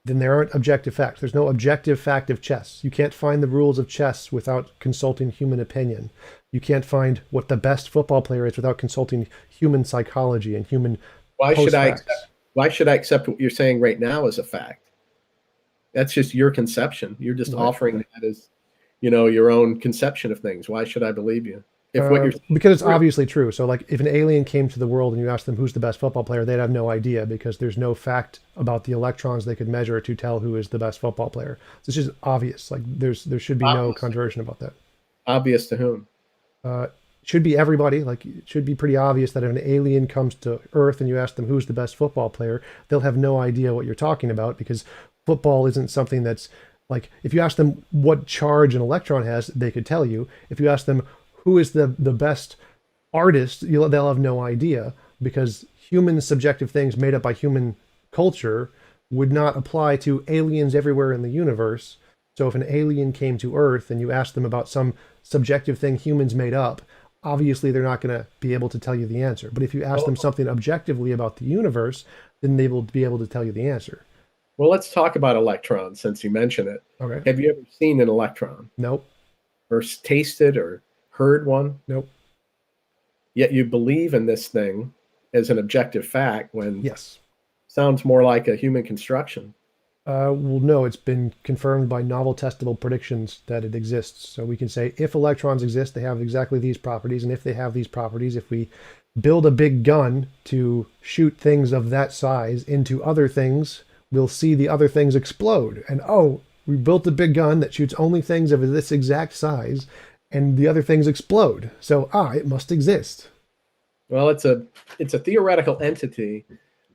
then there aren't objective facts. There's no objective fact of chess. You can't find the rules of chess without consulting human opinion. You can't find what the best football player is without consulting human psychology and human Why should I accept what you're saying right now as a fact? That's just your conception. You're just offering that as, your own conception of things. Why should I believe you? Because it's obviously true. So like if an alien came to the world and you asked them who's the best football player, they'd have no idea because there's no fact about the electrons they could measure to tell who is the best football player. So it's just obvious. Like there should be no controversy about that. Obvious to whom? Should be everybody. Like it should be pretty obvious that if an alien comes to Earth and you ask them who's the best football player, they'll have no idea what you're talking about because football isn't something that's like, if you ask them what charge an electron has, they could tell you. If you ask them who is the best artist, they'll have no idea because human subjective things made up by human culture would not apply to aliens everywhere in the universe. So if an alien came to Earth and you asked them about some subjective thing humans made up, obviously they're not going to be able to tell you the answer. But if you ask them something objectively about the universe, then they will be able to tell you the answer. Well, let's talk about electrons since you mentioned it. Okay. Have you ever seen an electron? Nope. Or tasted or heard one? Nope. Yet you believe in this thing as an objective fact when yes, sounds more like a human construction. Well, no, it's been confirmed by novel testable predictions that it exists. So we can say if electrons exist, they have exactly these properties. And if they have these properties, if we build a big gun to shoot things of that size into other things, we'll see the other things explode. And we built a big gun that shoots only things of this exact size, and the other things explode. So, it must exist. Well, it's a theoretical entity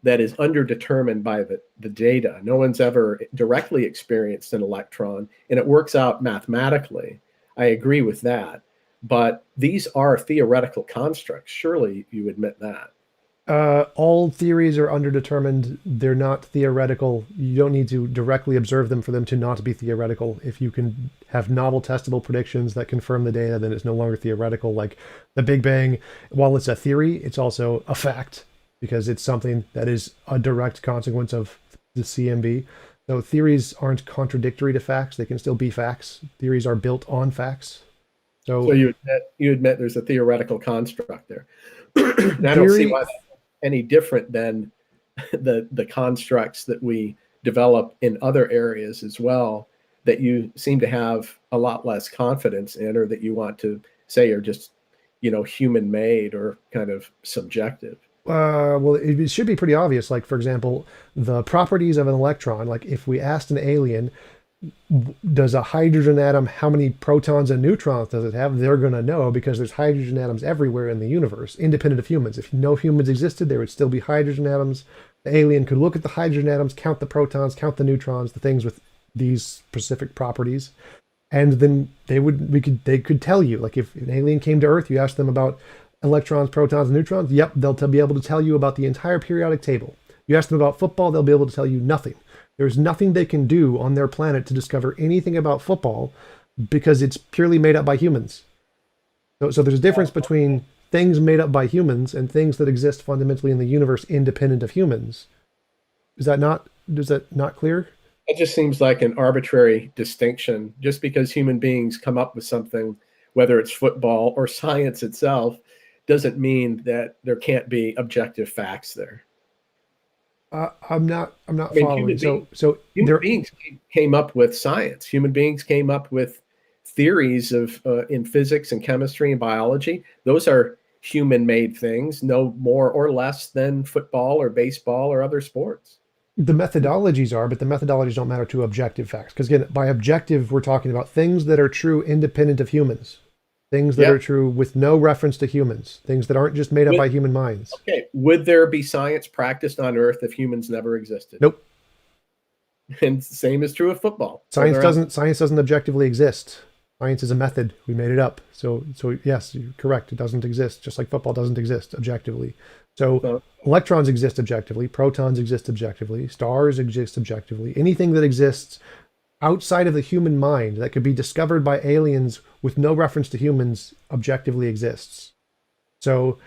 that is underdetermined by the data. No one's ever directly experienced an electron, and it works out mathematically. I agree with that. But these are theoretical constructs. Surely you admit that. All theories are underdetermined. They're not theoretical. You don't need to directly observe them for them to not be theoretical. If you can have novel testable predictions that confirm the data, then it's no longer theoretical. Like the Big Bang, while it's a theory, it's also a fact because it's something that is a direct consequence of the CMB. So theories aren't contradictory to facts. They can still be facts. Theories are built on facts. So you admit there's a theoretical construct there. And I don't see why that's any different than the constructs that we develop in other areas as well that you seem to have a lot less confidence in, or that you want to say are just human made or kind of subjective. Well, it should be pretty obvious. Like, for example, the properties of an electron. Like, if we asked an alien, does a hydrogen atom, how many protons and neutrons does it have? They're going to know because there's hydrogen atoms everywhere in the universe, independent of humans. If no humans existed, there would still be hydrogen atoms. The alien could look at the hydrogen atoms, count the protons, count the neutrons, the things with these specific properties, and then they could tell you. Like, if an alien came to Earth, you asked them about electrons, protons, and neutrons. Yep, they'll be able to tell you about the entire periodic table. You ask them about football, they'll be able to tell you nothing. There's nothing they can do on their planet to discover anything about football because it's purely made up by humans. So there's a difference between things made up by humans and things that exist fundamentally in the universe independent of humans. Is that not clear? It just seems like an arbitrary distinction. Just because human beings come up with something, whether it's football or science itself, doesn't mean that there can't be objective facts there. I'm not following. Human beings came up with science. Human beings came up with theories of in physics and chemistry and biology. Those are human-made things, no more or less than football or baseball or other sports. The methodologies are, but the methodologies don't matter to objective facts. Because again, by objective, we're talking about things that are true independent of humans. Things that are true with no reference to humans. Things that aren't just made up by human minds. Okay. Would there be science practiced on Earth if humans never existed? Nope. And the same is true of football. Science doesn't objectively exist. Science is a method. We made it up. So yes, you're correct. It doesn't exist, just like football doesn't exist objectively. So electrons exist objectively, protons exist objectively, stars exist objectively. Anything that exists outside of the human mind that could be discovered by aliens with no reference to humans objectively exists. So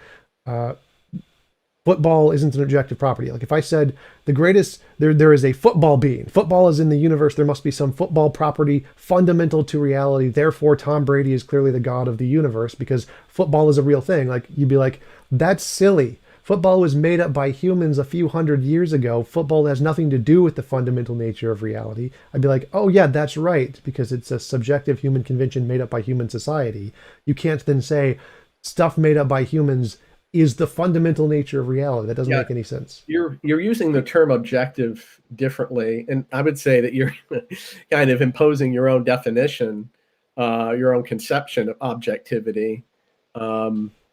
football isn't an objective property. Like if I said there is a football being. Football is in the universe. There must be some football property fundamental to reality. Therefore, Tom Brady is clearly the god of the universe because football is a real thing. Like you'd be like, that's silly. Football was made up by humans a few hundred years ago. Football has nothing to do with the fundamental nature of reality. I'd be like, oh yeah, that's right, because it's a subjective human convention made up by human society. You can't then say stuff made up by humans is the fundamental nature of reality. That doesn't make any sense. You're using the term objective differently, and I would say that you're kind of imposing your own definition, your own conception of objectivity.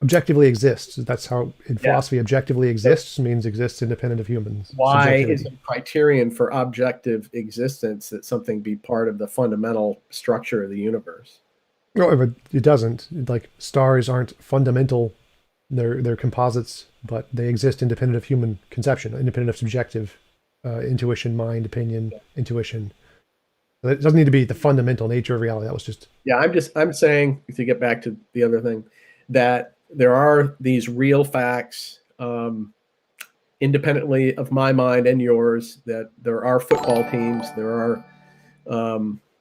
Objectively exists. That's how in philosophy objectively exists means exists independent of humans. Why is a criterion for objective existence that something be part of the fundamental structure of the universe? No, but it doesn't. Like stars aren't fundamental. They're composites, but they exist independent of human conception, independent of subjective intuition, mind, opinion, intuition. It doesn't need to be the fundamental nature of reality. That was just... Yeah, I'm saying, to get back to the other thing, that there are these real facts independently of my mind and yours, that there are football teams, there are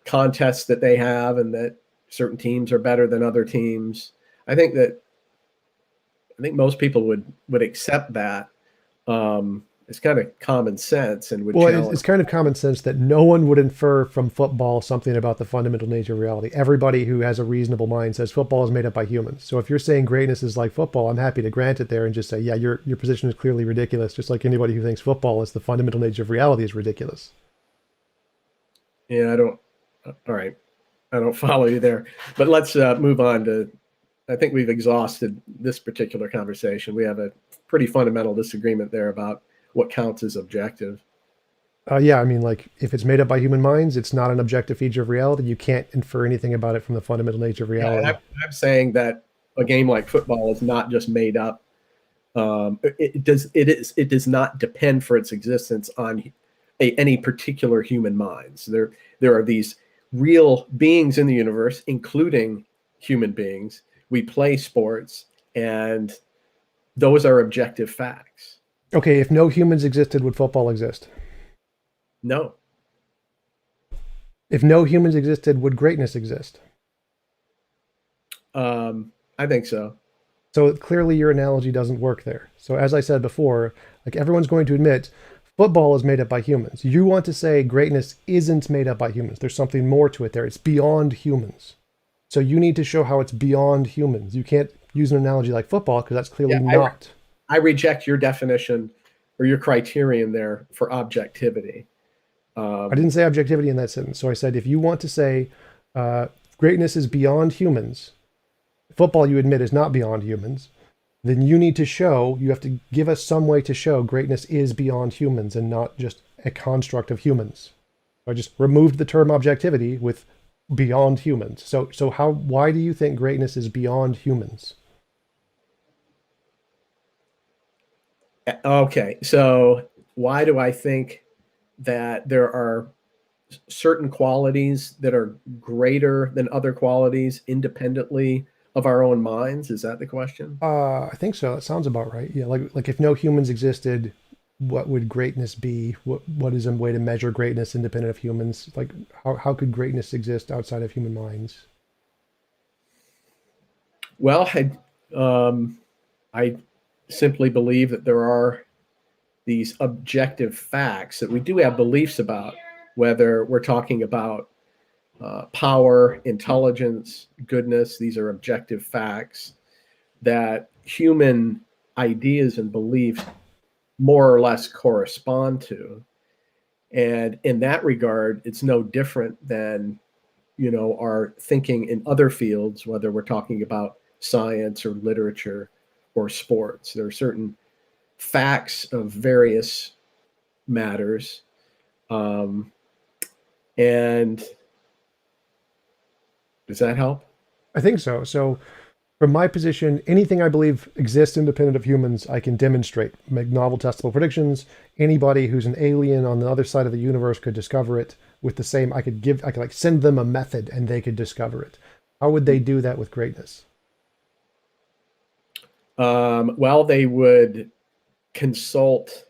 contests that they have, and that certain teams are better than other teams. I think most people would accept that. It's kind of common sense and would challenge. It's kind of common sense that no one would infer from football something about the fundamental nature of reality. Everybody who has a reasonable mind says football is made up by humans. So if you're saying greatness is like football, I'm happy to grant it there and just say, yeah, your position is clearly ridiculous, just like anybody who thinks football is the fundamental nature of reality is ridiculous. Yeah, all right. I don't follow you there. But let's move on to, I think we've exhausted this particular conversation. We have a pretty fundamental disagreement there about what counts as objective. Yeah, I mean, like, if it's made up by human minds, it's not an objective feature of reality. You can't infer anything about it from the fundamental nature of reality. Yeah, I'm saying that a game like football is not just made up. It does not depend for its existence on any particular human minds. There are these real beings in the universe, including human beings. We play sports, and those are objective facts. Okay, if no humans existed, would football exist? No. If no humans existed, would greatness exist? I think so. So clearly your analogy doesn't work there. So as I said before, like everyone's going to admit, football is made up by humans. You want to say greatness isn't made up by humans. There's something more to it there. It's beyond humans. So you need to show how it's beyond humans. You can't use an analogy like football because that's clearly Yeah, not. I reject your definition or your criterion there for objectivity. I didn't say objectivity in that sentence. So I said if you want to say uh, greatness is beyond humans, football you admit is not beyond humans, then you need to show, you have to give us some way to show greatness is beyond humans and not just a construct of humans. I just removed the term objectivity with beyond humans. So why do you think greatness is beyond humans? Okay, so why do I think that there are certain qualities that are greater than other qualities independently of our own minds? Is that the question? I think so. That sounds about right. Yeah, like if no humans existed, what would greatness be? What is a way to measure greatness independent of humans? Like how could greatness exist outside of human minds? Well, I simply believe that there are these objective facts that we do have beliefs about, whether we're talking about power, intelligence, goodness. These are objective facts that human ideas and beliefs more or less correspond to. And in that regard, it's no different than, our thinking in other fields, whether we're talking about science or literature or sports. There are certain facts of various matters. Um, and does that help? I think so. So from my position, anything I believe exists independent of humans, I can demonstrate, make novel testable predictions. Anybody who's an alien on the other side of the universe could discover it with the same, I could like send them a method and they could discover it. How would they do that with greatness? Well, they would consult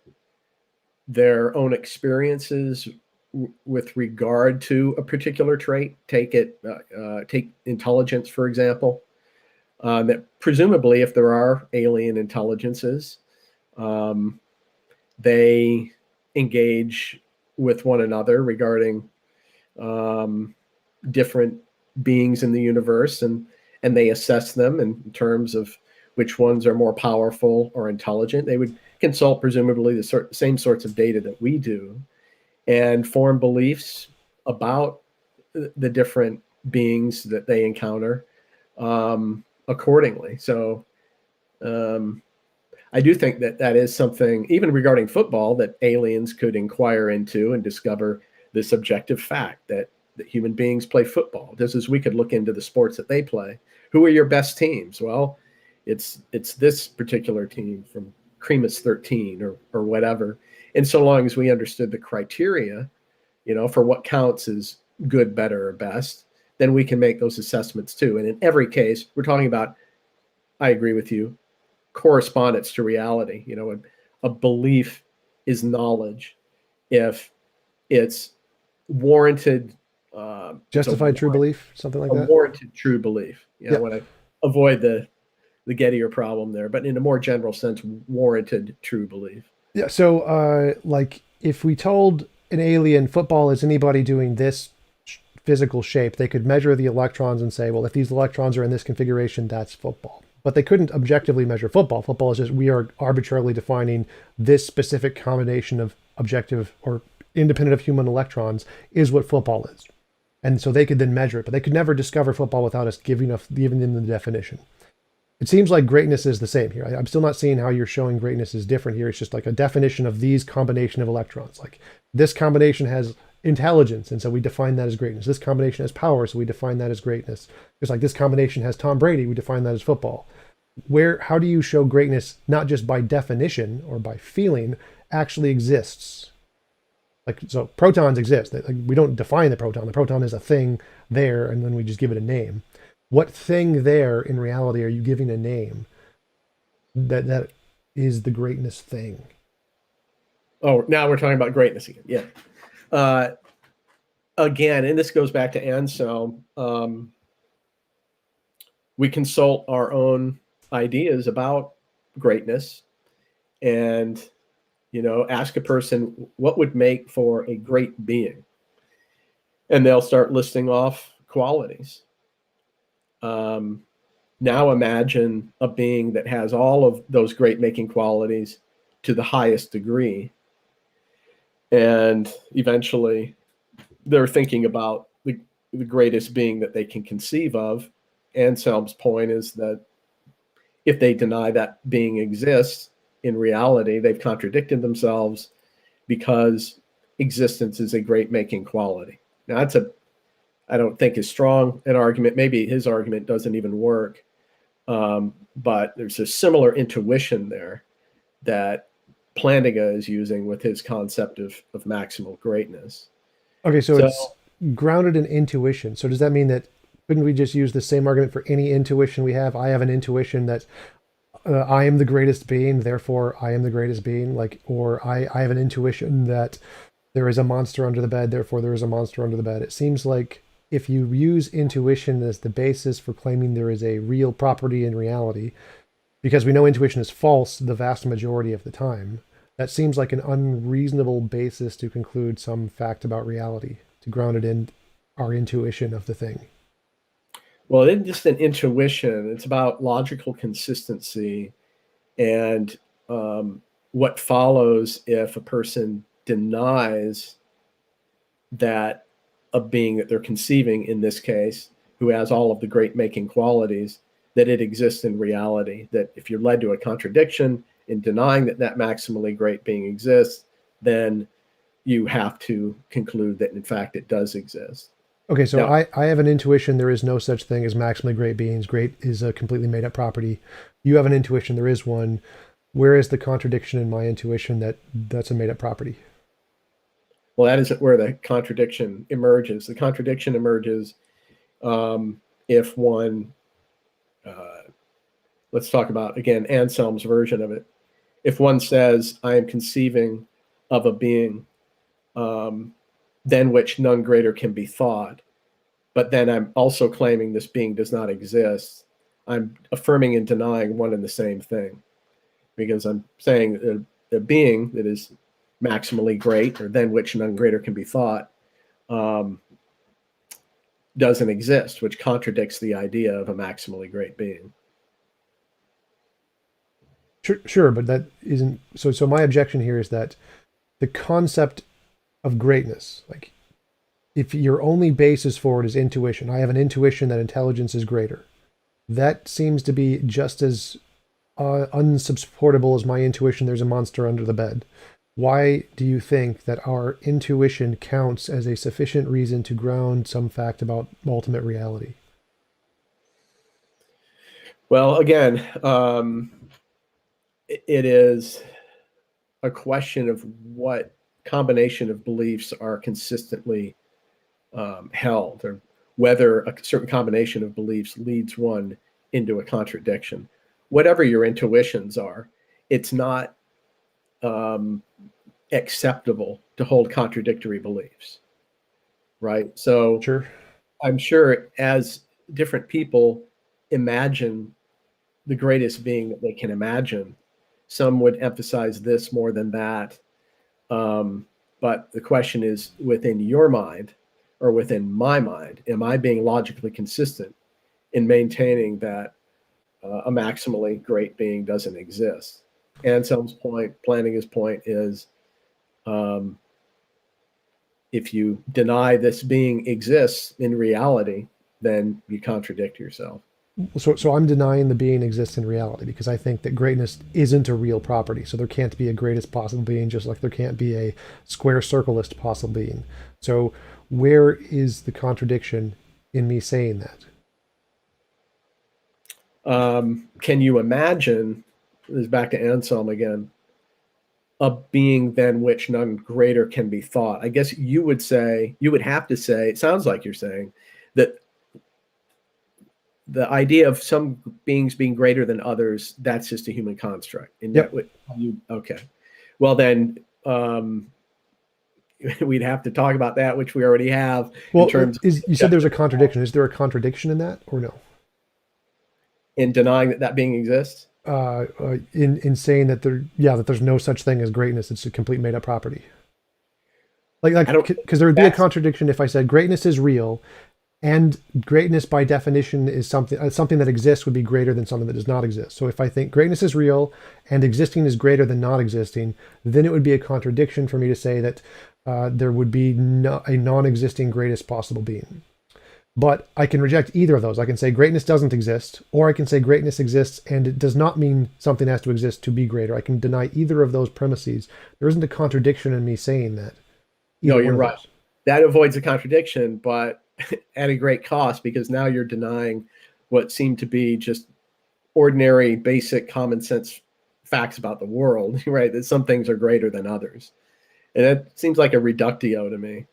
their own experiences with regard to a particular trait. Take intelligence, for example. That presumably, if there are alien intelligences, they engage with one another regarding different beings in the universe, and they assess them in terms of which ones are more powerful or intelligent. They would consult presumably the same sorts of data that we do and form beliefs about the different beings that they encounter accordingly. So I do think that that is something, even regarding football, that aliens could inquire into and discover this objective fact that human beings play football. Just as we could look into the sports that they play. Who are your best teams? Well, it's this particular team from Cremus 13 or whatever. And so long as we understood the criteria, for what counts as good, better, or best, then we can make those assessments too. And in every case, we're talking about, I agree with you, correspondence to reality. A belief is knowledge if it's warranted. Justified true belief, something like A that. warranted true belief. I Yeah. want to avoid the Gettier problem there, but in a more general sense, warranted true belief. Yeah. So, like, if we told an alien football is anybody doing this physical shape, they could measure the electrons and say, well, if these electrons are in this configuration, that's football. But they couldn't objectively measure football. Football is just, we are arbitrarily defining this specific combination of objective or independent of human electrons is what football is. And so they could then measure it, but they could never discover football without us giving them the definition. It seems like greatness is the same here. I'm still not seeing how you're showing greatness is different here. It's just like a definition of these combination of electrons. Like this combination has intelligence, and so we define that as greatness. This combination has power, so we define that as greatness. Just like this combination has Tom Brady, we define that as football. How do you show greatness not just by definition or by feeling actually exists? Like, so protons exist. Like, we don't define the proton. The proton is a thing there, and then we just give it a name. What thing there in reality are you giving a name that is the greatness thing? Oh, now we're talking about greatness again. Yeah. Again, and this goes back to Anselm, we consult our own ideas about greatness and, ask a person what would make for a great being. And they'll start listing off qualities. Um, now imagine a being that has all of those great making qualities to the highest degree. And eventually they're thinking about the greatest being that they can conceive of. Anselm's point is that if they deny that being exists in reality, they've contradicted themselves, because existence is a great making quality. Now, that's I don't think is strong an argument. Maybe his argument doesn't even work. But there's a similar intuition there that Plantinga is using with his concept of maximal greatness. Okay, so So, it's grounded in intuition. So does that mean that couldn't we just use the same argument for any intuition we have? I have an intuition that I am the greatest being, therefore I am the greatest being. Like, or I have an intuition that there is a monster under the bed, therefore there is a monster under the bed. It seems like if you use intuition as the basis for claiming there is a real property in reality, because we know intuition is false the vast majority of the time, that seems like an unreasonable basis to conclude some fact about reality, to ground it in our intuition of the thing. well, it isn't just an intuition, it's about logical consistency and what follows if a person denies that a being that they're conceiving, in this case, who has all of the great making qualities, that it exists in reality. That if you're led to a contradiction in denying that that maximally great being exists, then you have to conclude that in fact it does exist. Okay, so Now, I have an intuition there is no such thing as maximally great beings. Great is a completely made up property. You have an intuition there is one. Where is the contradiction in my intuition that that's a made up property? well, that isn't where the contradiction emerges. The contradiction emerges if one, let's talk about again Anselm's version of it. If one says, I am conceiving of a being than which none greater can be thought, but then I'm also claiming this being does not exist, I'm affirming and denying one and the same thing, because I'm saying a being that is maximally great, or than which none greater can be thought, doesn't exist, which contradicts the idea of a maximally great being. Sure, but that isn't so. So my objection here is that the concept of greatness, like if your only basis for it is intuition, I have an intuition that intelligence is greater. That seems to be just as unsupportable as my intuition there's a monster under the bed. Why do you think that our intuition counts as a sufficient reason to ground some fact about ultimate reality? Well, again, it is a question of what combination of beliefs are consistently held, or whether a certain combination of beliefs leads one into a contradiction. Whatever your intuitions are, it's not acceptable to hold contradictory beliefs, right? So Sure. I'm sure as different people imagine the greatest being that they can imagine, some would emphasize this more than that. But the question is, within your mind or within my mind, am I being logically consistent in maintaining that a maximally great being doesn't exist? Anselm's point, Plantinga's point is, if you deny this being exists in reality, then you contradict yourself. So I'm denying the being exists in reality because I think that greatness isn't a real property. So there can't be a greatest possible being, just like there can't be a square circleist possible being. So where is the contradiction in me saying that? Can you imagine, this is back to Anselm again, a being than which none greater can be thought? I guess you would say, you would have to say, it sounds like you're saying that the idea of some beings being greater than others, that's just a human construct. And Yep. okay. Well, then we'd have to talk about that, which we already have, in Well, terms you said there's a contradiction. Is there a contradiction in that or no? in denying that that being exists. In saying that that there's no such thing as greatness. It's a complete made up property. Like I don't. because there would be a contradiction if I said greatness is real, And greatness by definition is something that exists would be greater than something that does not exist. So if I think greatness is real and existing is greater than not existing, then it would be a contradiction for me to say that there would be a non-existing greatest possible being. But I can reject either of those. I can say greatness doesn't exist, or I can say greatness exists and it does not mean something has to exist to be greater. I can deny either of those premises. There isn't a contradiction in me saying that. No, Either you're one of right. those. That avoids a contradiction, but at a great cost, because now you're denying what seem to be just ordinary, basic, common sense facts about the world, right? That some things are greater than others. And it seems like a reductio to me.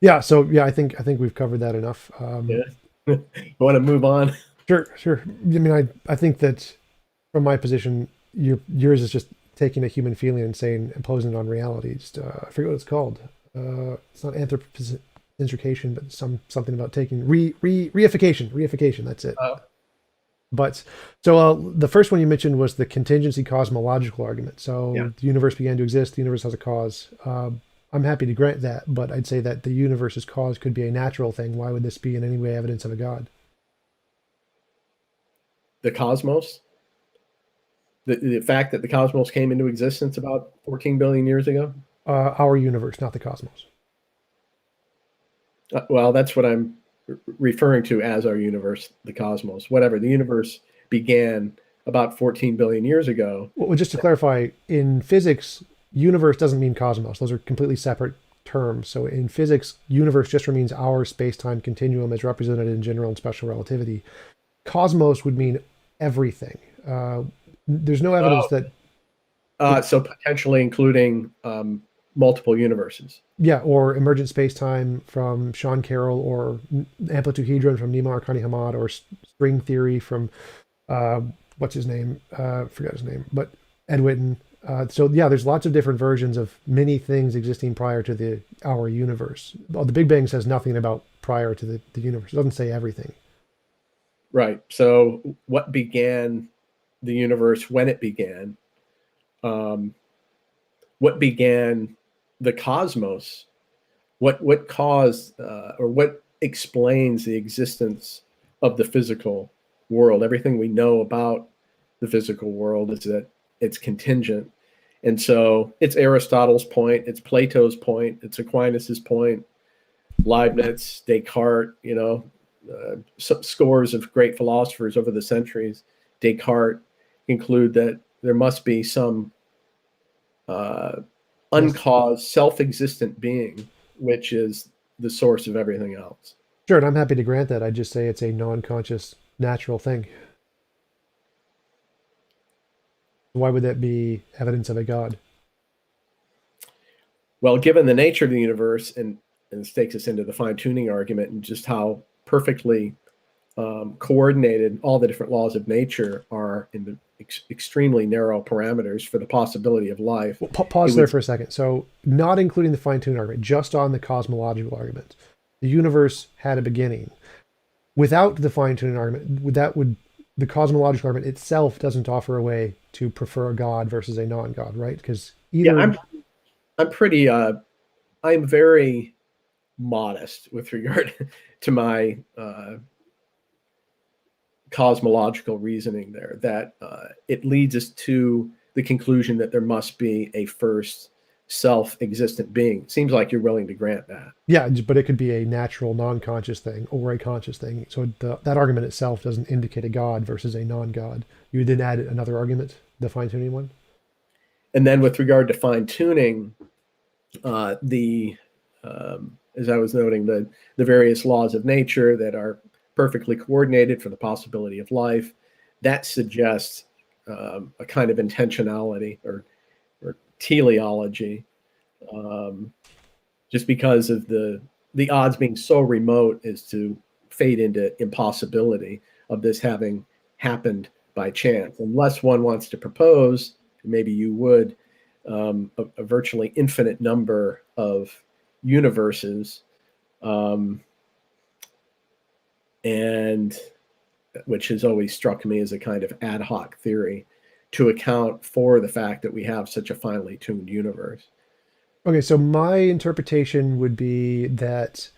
Yeah. So yeah, I think we've covered that enough. Yeah. You want to move on? Sure, sure. I mean, I think that from my position, yours is just taking a human feeling and saying imposing it on reality. Just, I forget what it's called. It's not anthropocentrication, but something about taking reification. That's it. Uh, But so the first one you mentioned was the contingency cosmological argument. yeah. So the universe began to exist. The universe has a cause. I'm happy to grant that, but I'd say that the universe's cause could be a natural thing. Why would this be in any way evidence of a god? The cosmos, the fact that the cosmos came into existence about 14 billion years ago. Our universe, not the cosmos. Well, that's what I'm referring to as our universe, the cosmos, whatever. The universe began about 14 billion years ago. Well, just to clarify, in physics, universe doesn't mean cosmos. Those are completely separate terms. So in physics, universe just means our space-time continuum as represented in general and special relativity. Cosmos would mean everything. There's no evidence Oh, that, so potentially including multiple universes. yeah, or emergent space-time from Sean Carroll, or amplitude-hedron from Nima Arkani Hammad, or string theory from what's his name? Forgot his name, but Ed Witten. So yeah, there's lots of different versions of many things existing prior to our universe. Well, the Big Bang says nothing about prior to the universe. It doesn't say everything. Right. So what began the universe when it began? Um, what began the cosmos? What caused or what explains the existence of the physical world? Everything we know about the physical world is that it's contingent. And so it's Aristotle's point, it's Plato's point, it's Aquinas's point, Leibniz, Descartes, scores of great philosophers over the centuries. Descartes conclude that there must be some Yes. uncaused, self-existent being, which is the source of everything else. Sure, and I'm happy to grant that. I just say it's a non-conscious, natural thing. Why would that be evidence of a god? Well, given the nature of the universe, and this takes us into the fine-tuning argument and just how perfectly coordinated all the different laws of nature are in the extremely narrow parameters for the possibility of life. Well, pause there for a second. So, not including the fine-tuned argument, just on the cosmological argument, the universe had a beginning. Without the fine-tuning argument, the cosmological argument itself doesn't offer a way to prefer a god versus a non-god, right? Because Yeah, either I'm pretty I'm very modest with regard to my cosmological reasoning there, that it leads us to the conclusion that there must be a first self-existent being. Seems like you're willing to grant that. yeah, but it could be a natural, non-conscious thing or a conscious thing. So that argument itself doesn't indicate a god versus a non-god. You would then add another argument, the fine-tuning one. And then with regard to fine-tuning, the as I was noting, the various laws of nature that are perfectly coordinated for the possibility of life, that suggests a kind of intentionality or teleology, just because of the odds being so remote as to fade into impossibility of this having happened by chance, unless one wants to propose, maybe you would, a virtually infinite number of universes, and which has always struck me as a kind of ad hoc theory to account for the fact that we have such a finely tuned universe. Okay, so my interpretation would be that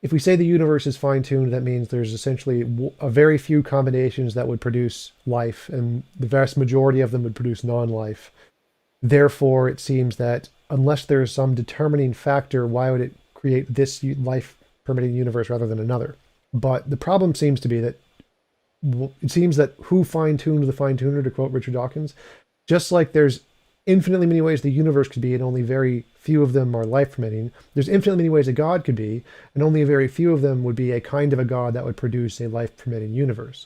if we say the universe is fine-tuned, that means there's essentially a very few combinations that would produce life, and the vast majority of them would produce non-life. Therefore, it seems that unless there's some determining factor, why would it create this life-permitting universe rather than another? But the problem seems to be that it seems that who fine-tuned the fine-tuner, to quote Richard Dawkins, just like there's infinitely many ways the universe could be, and only very few of them are life permitting. There's infinitely many ways a God could be, and only a very few of them would be a kind of a God that would produce a life permitting universe.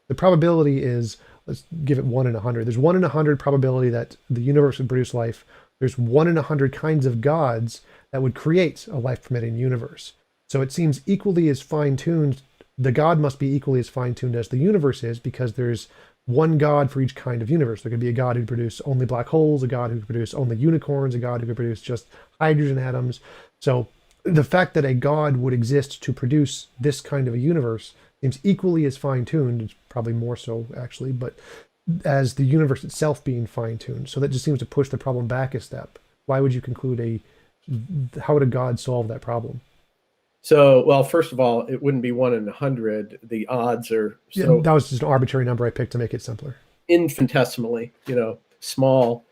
The probability is, let's give it 1 in 100. There's 1 in 100 probability that the universe would produce life. There's 1 in 100 kinds of gods that would create a life permitting universe. So it seems equally as fine tuned. The God must be equally as fine tuned as the universe is, because there's one God for each kind of universe. There could be a God who could produce only black holes, a God who could produce only unicorns, a God who could produce just hydrogen atoms. So the fact that a God would exist to produce this kind of a universe seems equally as fine-tuned, it's probably more so actually, but as the universe itself being fine-tuned. So that just seems to push the problem back a step. Why would you conclude how would a God solve that problem? So, well, first of all, it wouldn't be 1 in 100. The odds are so Yeah, that was just an arbitrary number I picked to make it simpler. infinitesimally, small.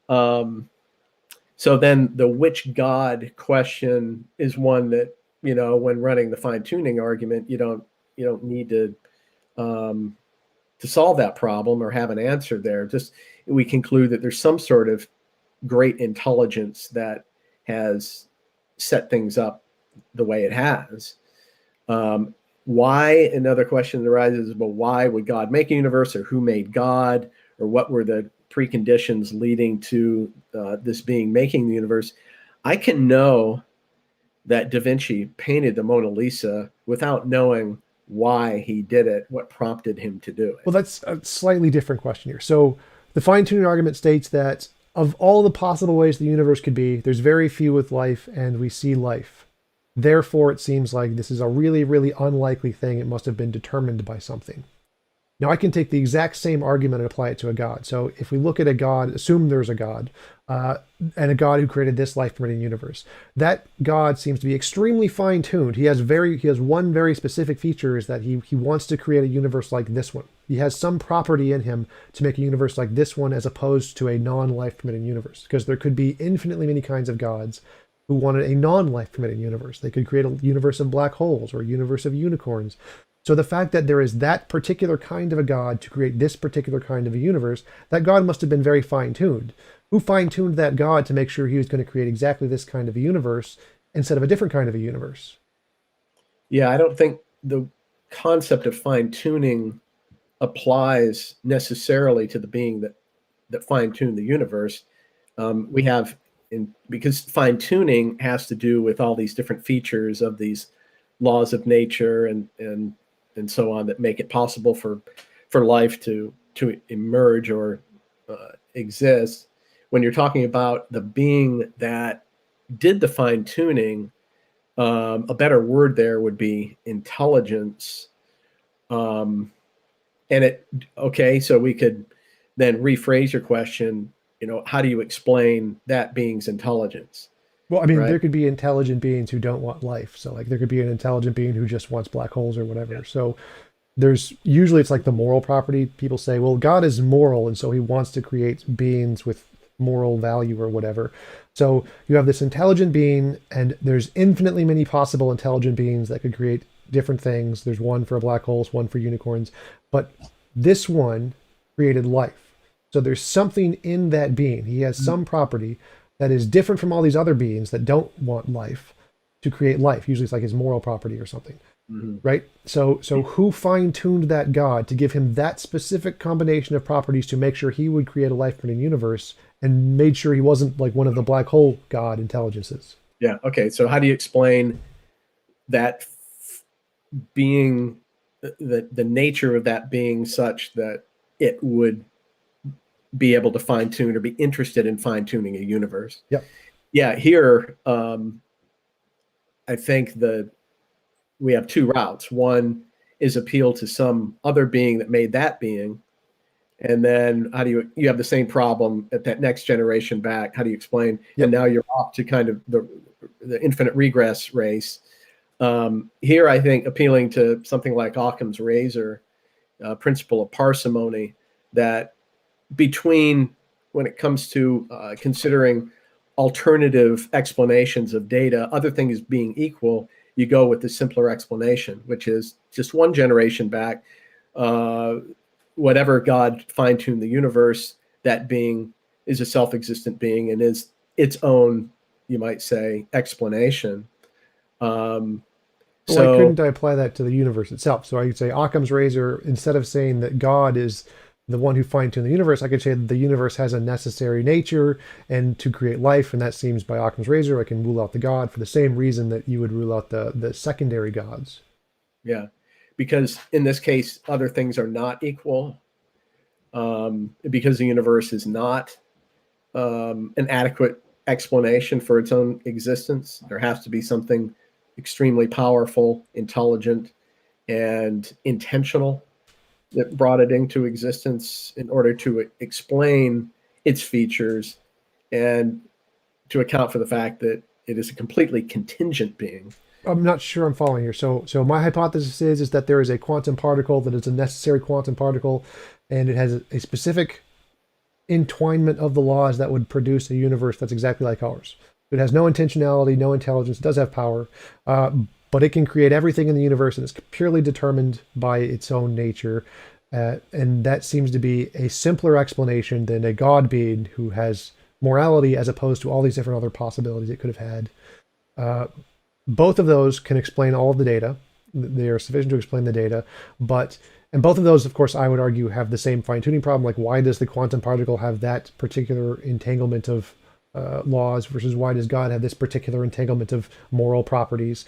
So then the which God question is one that, when running the fine tuning argument, you don't need to solve that problem or have an answer there. Just we conclude that there's some sort of great intelligence that has set things up the way it has. Why, another question that arises, well, why would God make a universe, or who made God, or what were the preconditions leading to this being making the universe? I can know that Da Vinci painted the Mona Lisa without knowing why he did it, what prompted him to do it. Well, that's a slightly different question here. So the fine-tuning argument states that of all the possible ways the universe could be, there's very few with life, and we see life. Therefore, it seems like this is a really, really unlikely thing. It must have been determined by something. Now, I can take the exact same argument and apply it to a God. So if we look at a God, assume there's a God, and a God who created this life-permitting universe, that God seems to be extremely fine-tuned. He has one very specific feature, is that he wants to create a universe like this one. He has some property in him to make a universe like this one, as opposed to a non-life-permitting universe, because there could be infinitely many kinds of gods who wanted a non-life permitting universe. They could create a universe of black holes or a universe of unicorns. So the fact that there is that particular kind of a God to create this particular kind of a universe, that God must have been very fine-tuned. Who fine-tuned that God to make sure he was going to create exactly this kind of a universe instead of a different kind of a universe? Yeah, I don't think the concept of fine-tuning applies necessarily to the being that fine-tuned the universe. We have because fine-tuning has to do with all these different features of these laws of nature and so on that make it possible for life to emerge or exist. When you're talking about the being that did the fine-tuning, a better word there would be intelligence. So we could then rephrase your question, how do you explain that being's intelligence? Well, I mean, right? There could be intelligent beings who don't want life. So like there could be an intelligent being who just wants black holes or whatever. Yeah. So it's like the moral property. People say, well, God is moral, and so he wants to create beings with moral value or whatever. So you have this intelligent being, and there's infinitely many possible intelligent beings that could create different things. There's one for black holes, one for unicorns, but this one created life. So there's something in that being. He has some property that is different from all these other beings that don't want life to create life. Usually it's like his moral property or something, right? So who fine-tuned that God to give him that specific combination of properties to make sure he would create a life-permitting universe, and made sure he wasn't like one of the black hole God intelligences? Yeah. Okay. So how do you explain that being, the nature of that being such that it would be able to fine-tune or be interested in fine-tuning a universe? Yeah, here I think we have two routes. One is appeal to some other being that made that being, and then how do you have the same problem at that next generation back? How do you explain? And now you're off to kind of the infinite regress race. Here, I think appealing to something like Occam's razor, principle of parsimony, that between when it comes to considering alternative explanations of data, other things being equal, you go with the simpler explanation, which is just one generation back, whatever God fine-tuned the universe, that being is a self-existent being and is its own, you might say, explanation. Why So couldn't I apply that to the universe itself? So I could say Occam's razor, instead of saying that God is the one who fine-tuned the universe, I could say that the universe has a necessary nature and to create life, and that seems by Occam's razor, I can rule out the God for the same reason that you would rule out the secondary gods. yeah, because in this case, other things are not equal, because the universe is not an adequate explanation for its own existence. There has to be something extremely powerful, intelligent, and intentional that brought it into existence in order to explain its features and to account for the fact that it is a completely contingent being. I'm not sure I'm following here. So my hypothesis is that there is a quantum particle that is a necessary quantum particle, and it has a specific entwinement of the laws that would produce a universe that's exactly like ours. It has no intentionality, no intelligence, it does have power, but it can create everything in the universe, and it's purely determined by its own nature. And that seems to be a simpler explanation than a God being who has morality as opposed to all these different other possibilities it could have had. Both of those can explain all of the data. They are sufficient to explain the data, and both of those, of course, I would argue have the same fine-tuning problem. Like, why does the quantum particle have that particular entanglement of laws versus why does God have this particular entanglement of moral properties?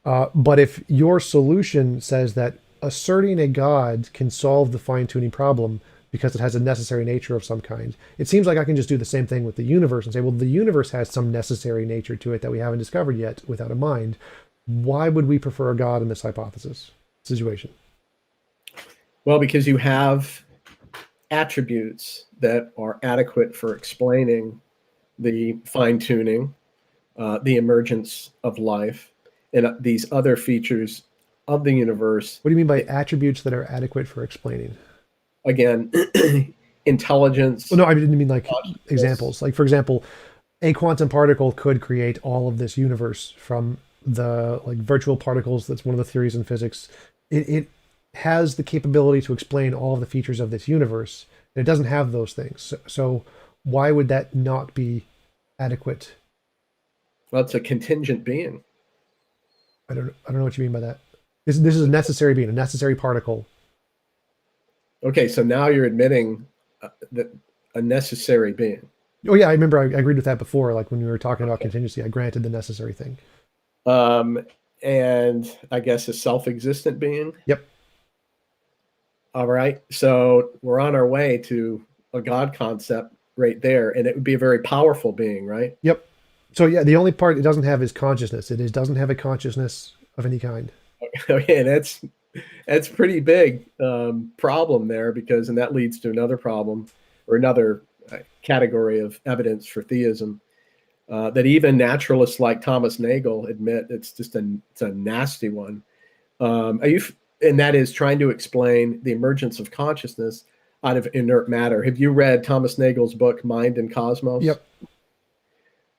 But if your solution says that asserting a God can solve the fine-tuning problem because it has a necessary nature of some kind, it seems like I can just do the same thing with the universe and say, well, the universe has some necessary nature to it that we haven't discovered yet without a mind. Why would we prefer a God in this hypothesis situation? Well, because you have attributes that are adequate for explaining the fine tuning, the emergence of life, and these other features of the universe. What do you mean by attributes that are adequate for explaining? Again, intelligence. Well, no, I didn't mean like examples. Like, for example, a quantum particle could create all of this universe from the like virtual particles. That's one of the theories in physics. It has the capability to explain all of the features of this universe. And it doesn't have those things. So why would that not be adequate? Well, it's a contingent being. I don't know what you mean by that. This is a necessary being, a necessary particle. Okay, so now you're admitting that a necessary being. Oh yeah, I remember I agreed with that before. Like when we were talking about contingency, I granted the necessary thing. And I guess a self-existent being. Yep. All right. So we're on our way to a God concept right there. And it would be a very powerful being, right? Yep. So yeah, the only part it doesn't have is consciousness. Doesn't have a consciousness of any kind. Okay, that's pretty big problem there, because, and that leads to another problem or another category of evidence for theism, that even naturalists like Thomas Nagel admit it's a nasty one. And that is trying to explain the emergence of consciousness out of inert matter. Have you read Thomas Nagel's book, Mind and Cosmos? Yep.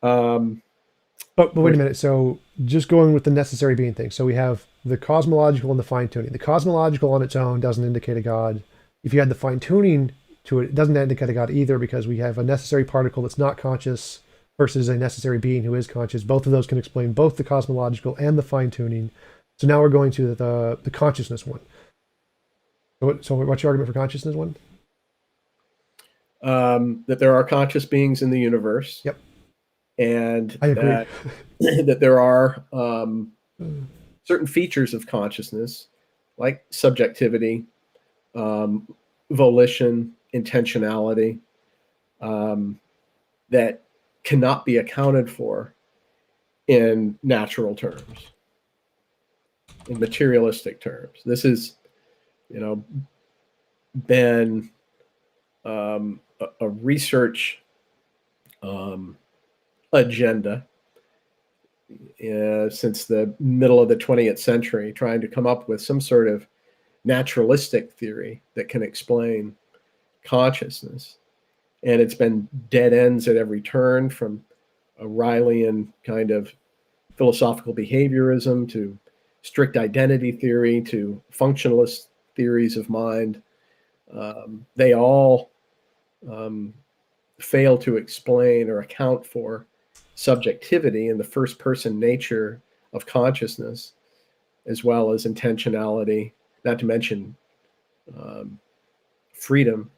But wait a minute. So just going with the necessary being thing. So we have the cosmological and the fine tuning. The cosmological on its own doesn't indicate a God. If you had the fine tuning to it, it doesn't indicate a God either, because we have a necessary particle that's not conscious versus a necessary being who is conscious. Both of those can explain both the cosmological and the fine tuning. So now we're going to the consciousness one. So what's your argument for consciousness one? That there are conscious beings in the universe. Yep. And I agree. that there are certain features of consciousness, like subjectivity, volition, intentionality, that cannot be accounted for in natural terms, in materialistic terms. This is, been a research agenda since the middle of the 20th century, trying to come up with some sort of naturalistic theory that can explain consciousness. And it's been dead ends at every turn, from a Rileyan kind of philosophical behaviorism to strict identity theory to functionalist theories of mind. They all fail to explain or account for subjectivity and the first person nature of consciousness, as well as intentionality, not to mention freedom,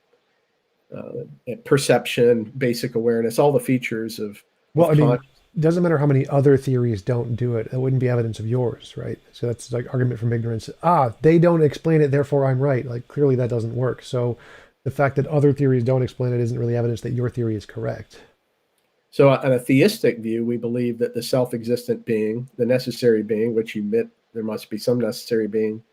perception, basic awareness, all the features of Well, I mean, consciousness. it doesn't matter how many other theories don't do it. It wouldn't be evidence of yours, right? So that's like argument from ignorance. They don't explain it, therefore I'm right. Like clearly that doesn't work. So the fact that other theories don't explain it isn't really evidence that your theory is correct. So on a theistic view, we believe that the self-existent being, the necessary being, which you admit there must be some necessary being,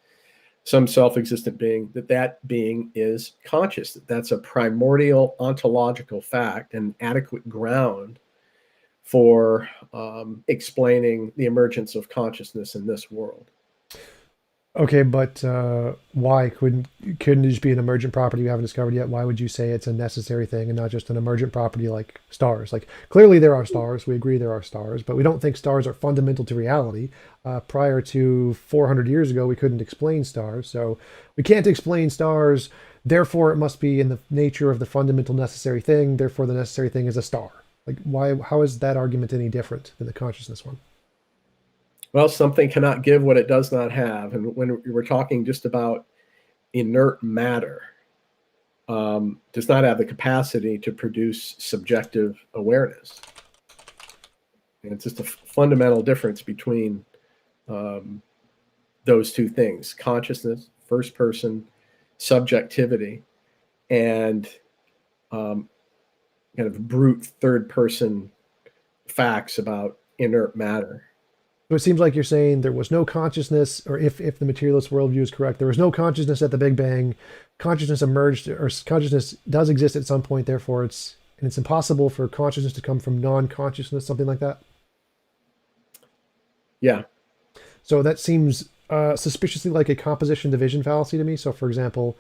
some self-existent being, that being is conscious. That's a primordial ontological fact and adequate ground for explaining the emergence of consciousness in this world. Okay, but why couldn't it just be an emergent property you haven't discovered yet? Why would you say it's a necessary thing and not just an emergent property like stars? Like clearly there are stars. We agree there are stars, but we don't think stars are fundamental to reality. Prior to 400 years ago, we couldn't explain stars, so we can't explain stars. Therefore, it must be in the nature of the fundamental necessary thing. Therefore, the necessary thing is a star. Like why? How is that argument any different than the consciousness one? Well, something cannot give what it does not have. And when we're talking just about inert matter, does not have the capacity to produce subjective awareness. And it's just a fundamental difference between those two things: consciousness, first person, subjectivity, and kind of brute third person facts about inert matter. So it seems like you're saying there was no consciousness, or if the materialist worldview is correct, there was no consciousness at the Big Bang. Consciousness emerged, or consciousness does exist at some point. Therefore, it's impossible for consciousness to come from non-consciousness, something like that. Yeah. So that seems suspiciously like a composition division fallacy to me. So, for example,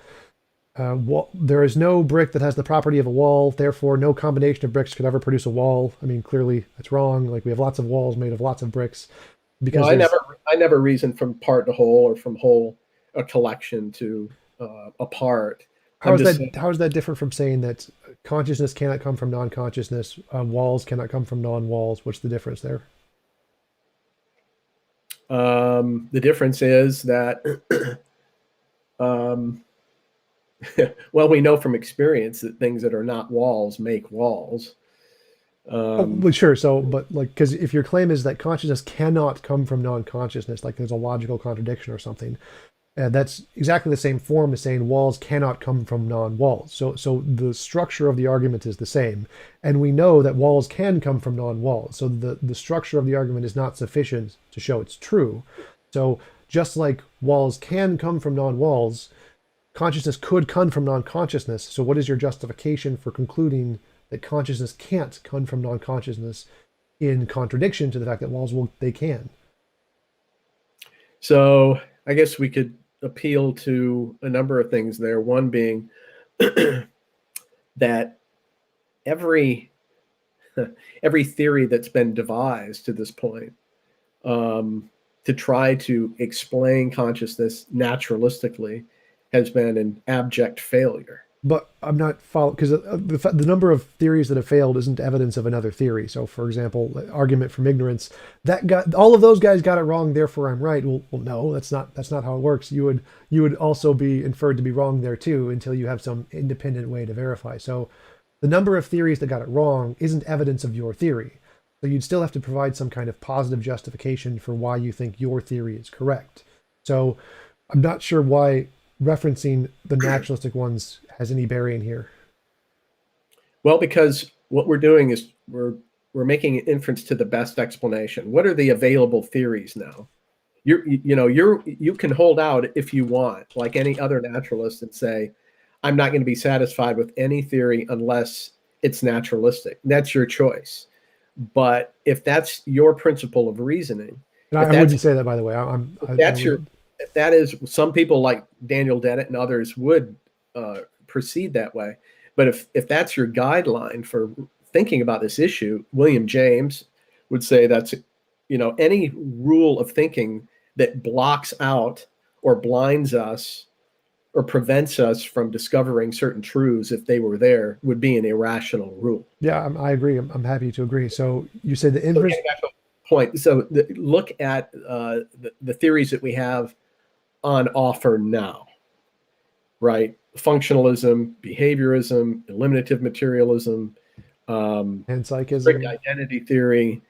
there is no brick that has the property of a wall. Therefore, no combination of bricks could ever produce a wall. I mean, clearly that's wrong. Like we have lots of walls made of lots of bricks. Because well, I never reason from part to whole, or from whole a collection to a part. How is that different from saying that consciousness cannot come from non-consciousness, walls cannot come from non-walls? What's the difference there? The difference is that, well, we know from experience that things that are not walls make walls. Well, sure. So, but like, because if your claim is that consciousness cannot come from non-consciousness, like there's a logical contradiction or something, that's exactly the same form as saying walls cannot come from non-walls. So the structure of the argument is the same, and we know that walls can come from non-walls. So the structure of the argument is not sufficient to show it's true. So just like walls can come from non-walls, consciousness could come from non-consciousness. So what is your justification for concluding that consciousness can't come from non-consciousness, in contradiction to the fact that walls they can? So I guess we could appeal to a number of things there. One being that every theory that's been devised to this point to try to explain consciousness naturalistically has been an abject failure. But I'm not following, because the number of theories that have failed isn't evidence of another theory. So, for example, argument from ignorance, all of those guys got it wrong, therefore I'm right. Well, no, that's not how it works. You would also be inferred to be wrong there too, until you have some independent way to verify. So, the number of theories that got it wrong isn't evidence of your theory. So you'd still have to provide some kind of positive justification for why you think your theory is correct. So, I'm not sure why referencing the naturalistic ones has any bearing here. Well, because what we're doing is we're making an inference to the best explanation. What are the available theories now? You can hold out if you want, like any other naturalist, and say, I'm not going to be satisfied with any theory unless it's naturalistic. That's your choice. But if that's your principle of reasoning, And if I that's wouldn't say that, by the way. if I that's your would. if that is, some people like Daniel Dennett and others would proceed that way. But if that's your guideline for thinking about this issue, William James would say that's, any rule of thinking that blocks out or blinds us or prevents us from discovering certain truths if they were there would be an irrational rule. Yeah, I agree. I'm happy to agree. So you said the So inverse. getting back to the point, so look at the theories that we have on offer now, right? Functionalism, behaviorism, eliminative materialism, And strict psychism. identity theory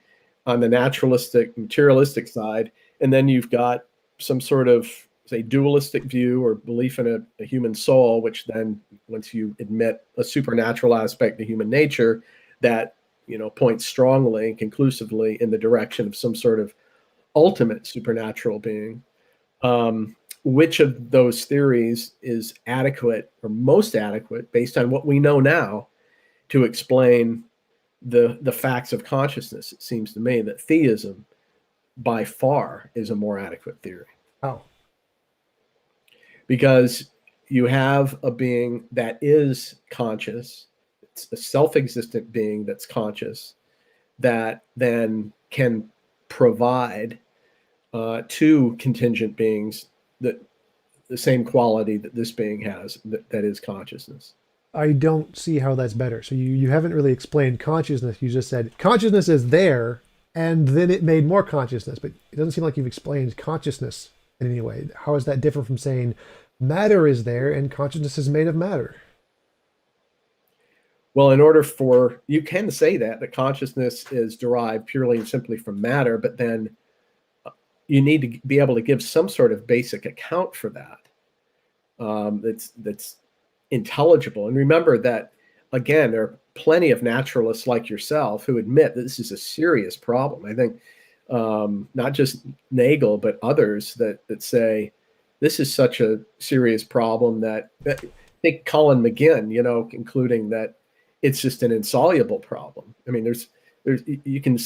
on the naturalistic, materialistic side. And then you've got some sort of, say, dualistic view or belief in a human soul, which then, once you admit a supernatural aspect to human nature, that points strongly and conclusively in the direction of some sort of ultimate supernatural being. Which of those theories is adequate or most adequate based on what we know now to explain the facts of consciousness? It seems to me that theism by far is a more adequate theory, Oh, because you have a being that is conscious. It's a self-existent being that's conscious, that then can provide to contingent beings that the same quality that this being has, that is consciousness. I don't see how that's better. So you haven't really explained consciousness. You just said consciousness is there, and then it made more consciousness. But it doesn't seem like you've explained consciousness in any way. How is that different from saying matter is there and consciousness is made of matter? Well, in order for, you can say that consciousness is derived purely and simply from matter, but then you need to be able to give some sort of basic account for that, that's intelligible. And remember that, again, there are plenty of naturalists like yourself who admit that this is a serious problem. I think not just Nagel, but others that say this is such a serious problem that I think Colin McGinn, concluding that it's just an insoluble problem. I mean, there's you can,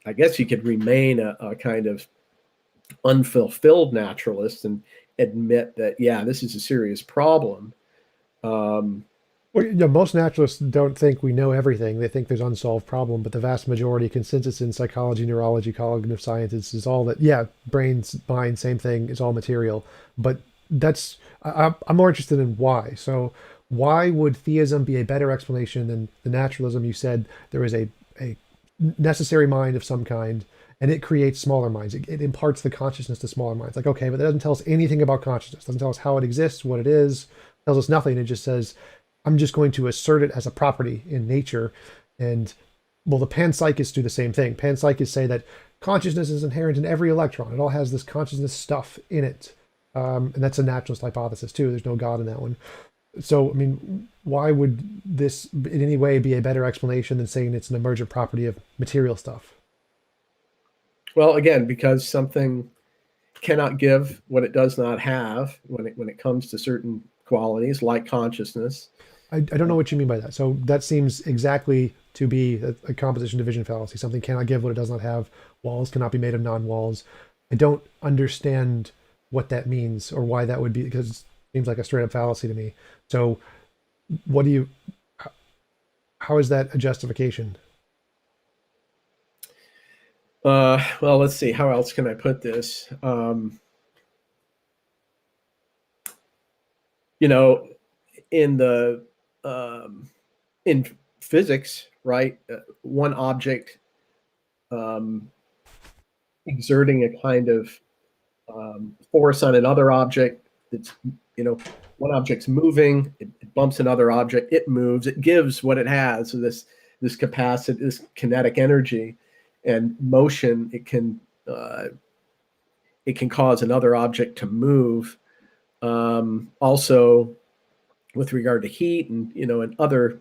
I guess you could remain a kind of unfulfilled naturalist and admit that, yeah, this is a serious problem. Well, most naturalists don't think we know everything. They think there's unsolved problem, but the vast majority consensus in psychology, neurology, cognitive sciences is all that, yeah, brains, mind, same thing, is all material. But I'm more interested in why. So why would theism be a better explanation than the naturalism? You said there is a necessary mind of some kind, and it creates smaller minds. It imparts the consciousness to smaller minds. Like, okay, but that doesn't tell us anything about consciousness. It doesn't tell us how it exists, what it is. It tells us nothing. It just says, I'm just going to assert it as a property in nature. And well, the panpsychists do the same thing. Panpsychists say that consciousness is inherent in every electron. It all has this consciousness stuff in it. And that's a naturalist hypothesis too. There's no God in that one. So, I mean, why would this in any way be a better explanation than saying it's an emergent property of material stuff? Well, again, because something cannot give what it does not have when it comes to certain qualities like consciousness. I don't know what you mean by that. So that seems exactly to be a composition division fallacy. Something cannot give what it does not have. Walls cannot be made of non-walls. I don't understand what that means or why that would be, because it seems like a straight up fallacy to me. So what do you, how is that a justification? Well, let's see. How else can I put this? In the in physics, right? One object exerting a kind of force on another object. It's, one object's moving, it bumps another object, it moves, it gives what it has. So this capacity, this kinetic energy and motion, it can cause another object to move. Also, with regard to heat and other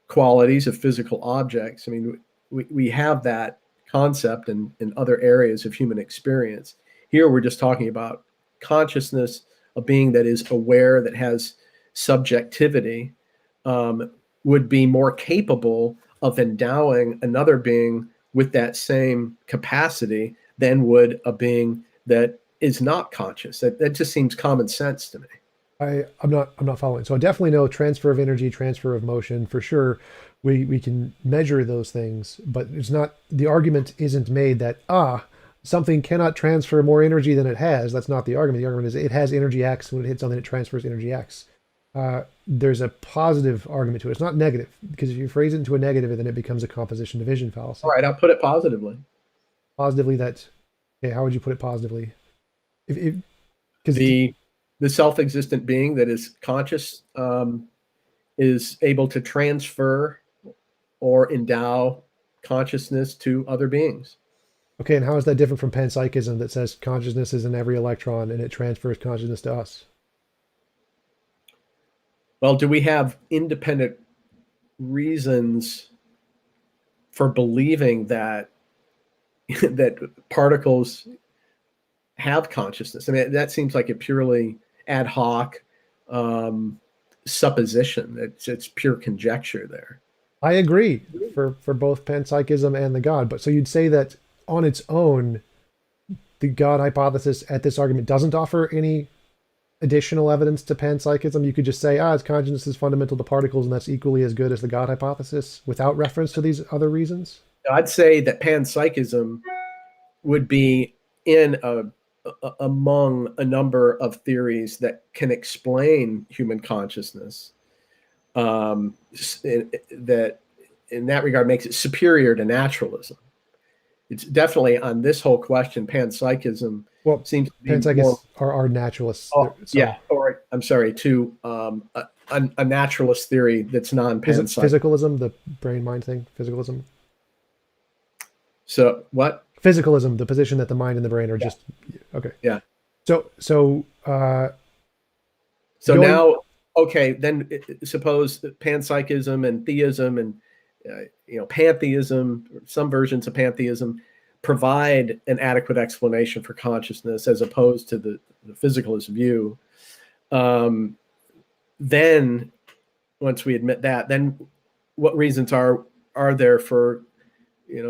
qualities of physical objects, I mean, we have that concept in other areas of human experience. Here, we're just talking about consciousness, a being that is aware, that has subjectivity, would be more capable of endowing another being with that same capacity than would a being that is not conscious. That just seems common sense to me. I'm not following. So I definitely know transfer of energy, transfer of motion for sure. We can measure those things, but it's not, the argument isn't made that something cannot transfer more energy than it has. That's not the argument. The argument is it has energy X. When it hits something, it transfers energy X. There's a positive argument to it. It's not negative, because if you phrase it into a negative, then it becomes a composition division fallacy. All right, I'll put it positively. Positively, that, okay, how would you put it positively? Because the self-existent being that is conscious is able to transfer or endow consciousness to other beings. okay, and how is that different from panpsychism that says consciousness is in every electron and it transfers consciousness to us? Well, do we have independent reasons for believing that that particles have consciousness? I mean, that seems like a purely ad hoc supposition. It's pure conjecture there. I agree for both panpsychism and the God, but so you'd say that on its own, the God hypothesis at this argument doesn't offer any additional evidence to panpsychism. You could just say, its consciousness is fundamental to particles, and that's equally as good as the God hypothesis without reference to these other reasons. I'd say that panpsychism would be in among a number of theories that can explain human consciousness. That in that regard makes it superior to naturalism. It's definitely on this whole question, panpsychism seems to be panpsychists are naturalists. Or I'm sorry, to a naturalist theory that's non-panpsychism. Physicalism, the brain-mind thing, physicalism. So what? Physicalism, the position that the mind and the brain are just okay. Yeah. So now, okay, then suppose panpsychism and theism and pantheism, some versions of pantheism, provide an adequate explanation for consciousness as opposed to the physicalist view. Then, once we admit that, then what reasons are there for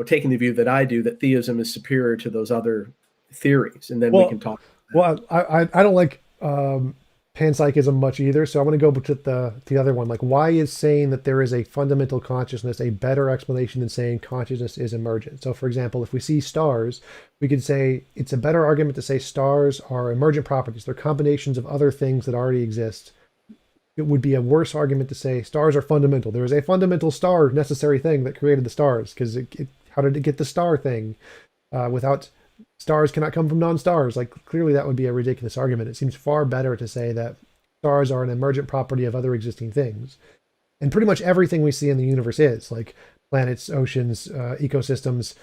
taking the view that I do, that theism is superior to those other theories? And then we can talk. Well, I don't like panpsychism much either, so I want to go to the other one. Like, why is saying that there is a fundamental consciousness a better explanation than saying consciousness is emergent? So, for example, if we see stars, we could say it's a better argument to say stars are emergent properties. They're combinations of other things that already exist. It would be a worse argument to say stars are fundamental. There is a fundamental star necessary thing that created the stars, because how did it get the star thing? Without stars cannot come from non-stars. Like, clearly that would be a ridiculous argument. It seems far better to say that stars are an emergent property of other existing things. And pretty much everything we see in the universe is, like planets, oceans, ecosystems,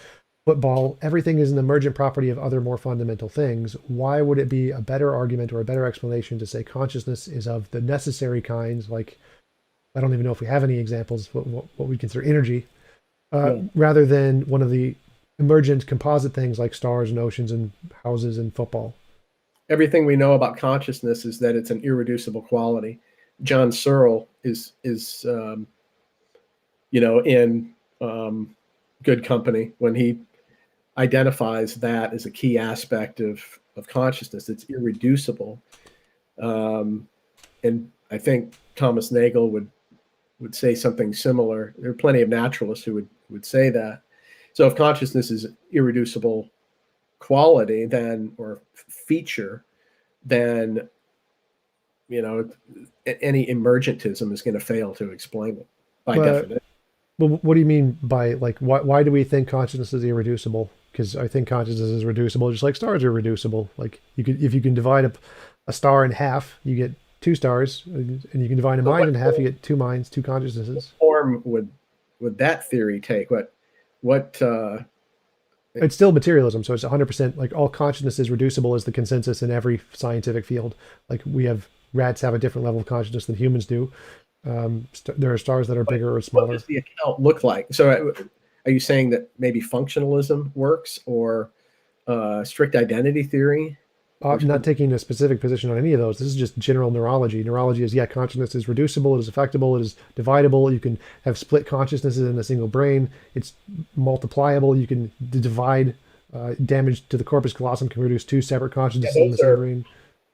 football, everything is an emergent property of other more fundamental things. Why would it be a better argument or a better explanation to say consciousness is of the necessary kinds, like, I don't even know if we have any examples, what we consider energy, rather than one of the emergent composite things like stars and oceans and houses and football? Everything we know about consciousness is that it's an irreducible quality. John Searle is in good company when he identifies that as a key aspect of consciousness. It's irreducible. And I think Thomas Nagel would say something similar. There are plenty of naturalists who would say that. So if consciousness is irreducible quality, then, or feature, then any emergentism is going to fail to explain it by definition. Well, what do you mean by, like, why do we think consciousness is irreducible? Because I think consciousness is reducible, just like stars are reducible. Like, if you can divide a star in half, you get two stars, and you can divide a mind in half, you get two minds, two consciousnesses. What form would that theory take? It's still materialism, so it's 100% like all consciousness is reducible is the consensus in every scientific field. Like, rats have a different level of consciousness than humans do. There are stars that are bigger or smaller. What does the account look like? So are you saying that maybe functionalism works, or strict identity theory not taking a specific position on any of those. This is just general neurology. Neurology is, yeah, consciousness is reducible, it is affectable, it is dividable. You can have split consciousnesses in a single brain. It's multipliable. You can divide. Damage to the corpus callosum can produce two separate consciousnesses in the same brain.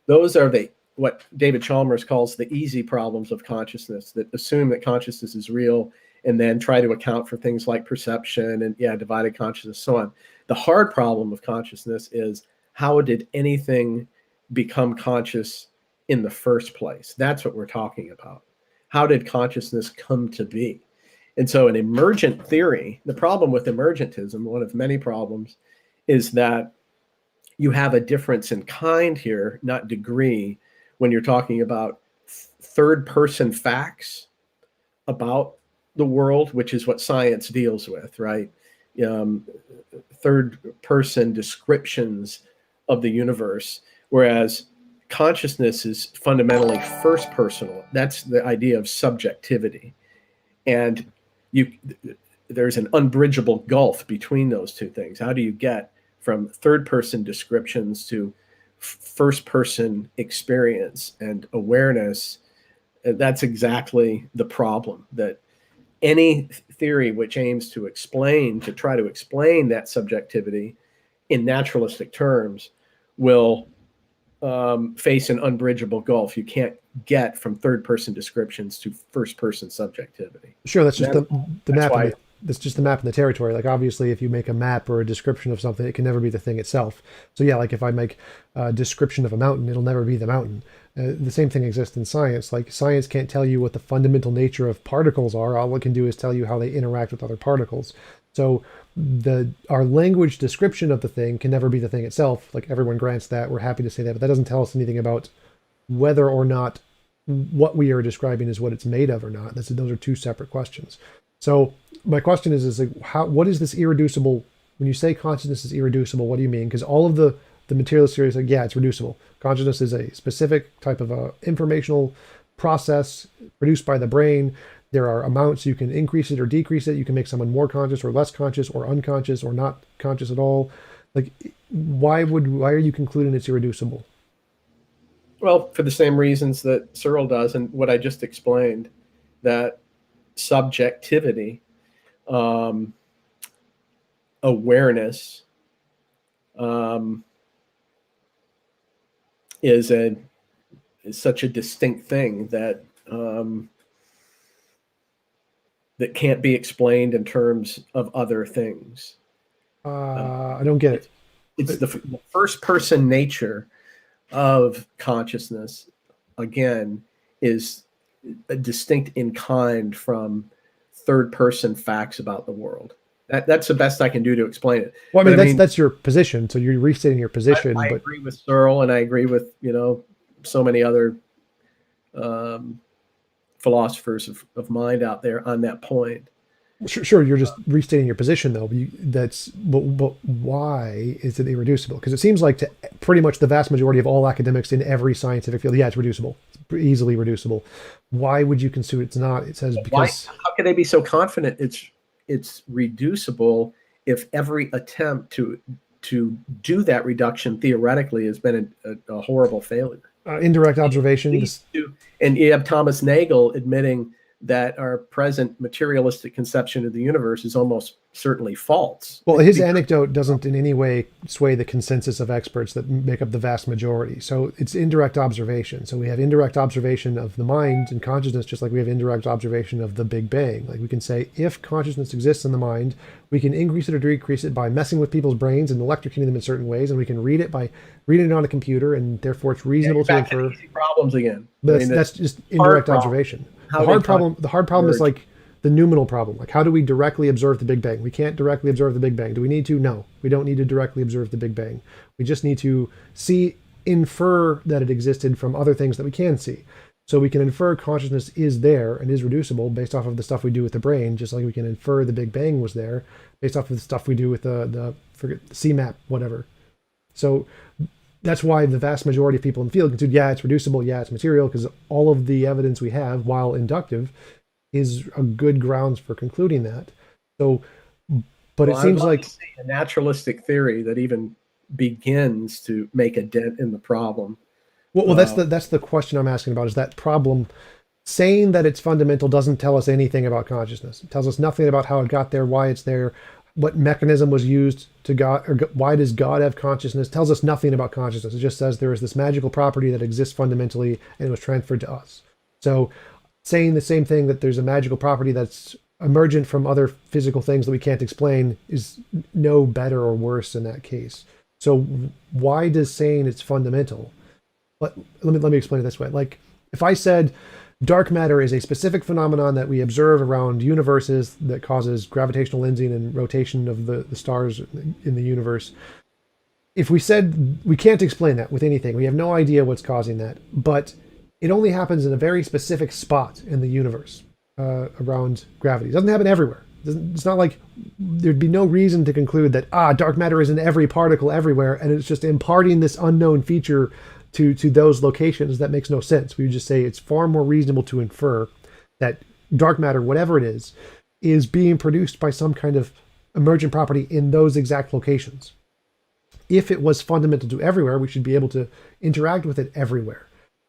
Those are the what David Chalmers calls the easy problems of consciousness, that assume that consciousness is real and then try to account for things like perception and divided consciousness, so on. The hard problem of consciousness is, how did anything become conscious in the first place? That's what we're talking about. How did consciousness come to be? And so an emergent theory, the problem with emergentism, one of many problems, is that you have a difference in kind here, not degree, when you're talking about third-person facts about the world, which is what science deals with, right? Third-person descriptions of the universe, whereas consciousness is fundamentally first-personal. That's the idea of subjectivity. And there's an unbridgeable gulf between those two things. How do you get from third-person descriptions to first-person experience and awareness? That's exactly the problem, that any theory which aims to try to explain that subjectivity in naturalistic terms will face an unbridgeable gulf. You can't get from third-person descriptions to first-person subjectivity. Sure, that's just the map. That's just the map in the territory. Like, obviously, if you make a map or a description of something, it can never be the thing itself. So yeah, like if I make a description of a mountain, it'll never be the mountain. The same thing exists in science. Like, science can't tell you what the fundamental nature of particles are. All it can do is tell you how they interact with other particles. So our language description of the thing can never be the thing itself. Like, everyone grants that. We're happy to say that, but that doesn't tell us anything about whether or not what we are describing is what it's made of or not. Those are two separate questions. So my question is like, what is this irreducible? When you say consciousness is irreducible, what do you mean? Because all of the materialist theories like, yeah, it's reducible. Consciousness is a specific type of a informational process produced by the brain. There are amounts you can increase it or decrease it. You can make someone more conscious or less conscious or unconscious or not conscious at all. Like, why are you concluding it's irreducible? Well, for the same reasons that Searle does, and what I just explained, that subjectivity, awareness, is such a distinct thing that that can't be explained in terms of other things. I don't get it. It's the first-person nature of consciousness, again, is distinct in kind from third-person facts about the world. That's the best I can do to explain it. Well, I mean, that's your position, so you're restating your position. I agree with Searle, and I agree with so many other philosophers of mind out there on that point. Sure, you're just restating your position, though. But why is it irreducible? Because it seems like to pretty much the vast majority of all academics in every scientific field, yeah, it's reducible. It's easily reducible. Why would you conclude it's not? It says because. How can they be so confident it's reducible if every attempt to do that reduction theoretically has been a horrible failure? Indirect observation. And you have Thomas Nagel admitting that our present materialistic conception of the universe is almost certainly false. Well, his anecdote doesn't in any way sway the consensus of experts that make up the vast majority. So it's indirect observation. So we have indirect observation of the mind and consciousness, just like we have indirect observation of the Big Bang. Like, we can say, if consciousness exists in the mind, we can increase it or decrease it by messing with people's brains and electrocuting them in certain ways, and we can read it by reading it on a computer, and therefore it's reasonable to infer. Easy problems again. But that's just indirect observation. The hard problem is like the noumenal problem. Like, how do we directly observe the Big Bang? We can't directly observe the Big Bang. Do we need to? No, we don't need to directly observe the Big Bang. We just need to infer that it existed from other things that we can see. So we can infer consciousness is there and is reducible based off of the stuff we do with the brain, just like we can infer the Big Bang was there based off of the stuff we do with the CMAP, whatever. So that's why the vast majority of people in the field conclude, yeah, it's reducible, yeah, it's material, because all of the evidence we have, while inductive, is a good grounds for concluding that. So, but it seems like a naturalistic theory that even begins to make a dent in the problem. Well, that's the question I'm asking about. Is that problem saying that it's fundamental doesn't tell us anything about consciousness? It tells us nothing about how it got there, why it's there, what mechanism was used to God, or why does God have consciousness? It tells us nothing about consciousness. It just says there is this magical property that exists fundamentally and it was transferred to us. So saying the same thing, that there's a magical property that's emergent from other physical things that we can't explain, is no better or worse in that case. So why does saying it's fundamental? Let me explain it this way. Like, if I said dark matter is a specific phenomenon that we observe around universes that causes gravitational lensing and rotation of the stars in the universe, if we said we can't explain that with anything, we have no idea what's causing that, but it only happens in a very specific spot in the universe around gravity. It doesn't happen everywhere. It's not like there'd be no reason to conclude that dark matter is in every particle everywhere, and it's just imparting this unknown feature to those locations. That makes no sense. We would just say it's far more reasonable to infer that dark matter, whatever it is being produced by some kind of emergent property in those exact locations. If it was fundamental to everywhere, we should be able to interact with it everywhere.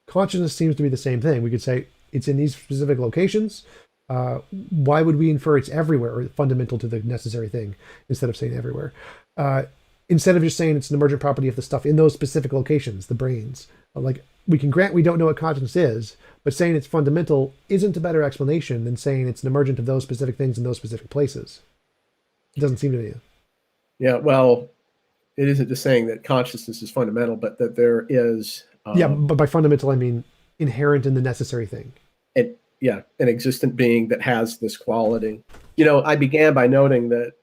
Consciousness seems to be the same thing. We could say it's in these specific locations. Why would we infer it's everywhere or fundamental to the necessary thing instead of saying everywhere? Instead of just saying it's an emergent property of the stuff in those specific locations, the brains. Like, we can grant we don't know what consciousness is, but saying it's fundamental isn't a better explanation than saying it's an emergent of those specific things in those specific places. It doesn't seem to me. Yeah, well, it isn't just saying that consciousness is fundamental, but that there is... but by fundamental, I mean inherent in the necessary thing. An existent being that has this quality. I began by noting that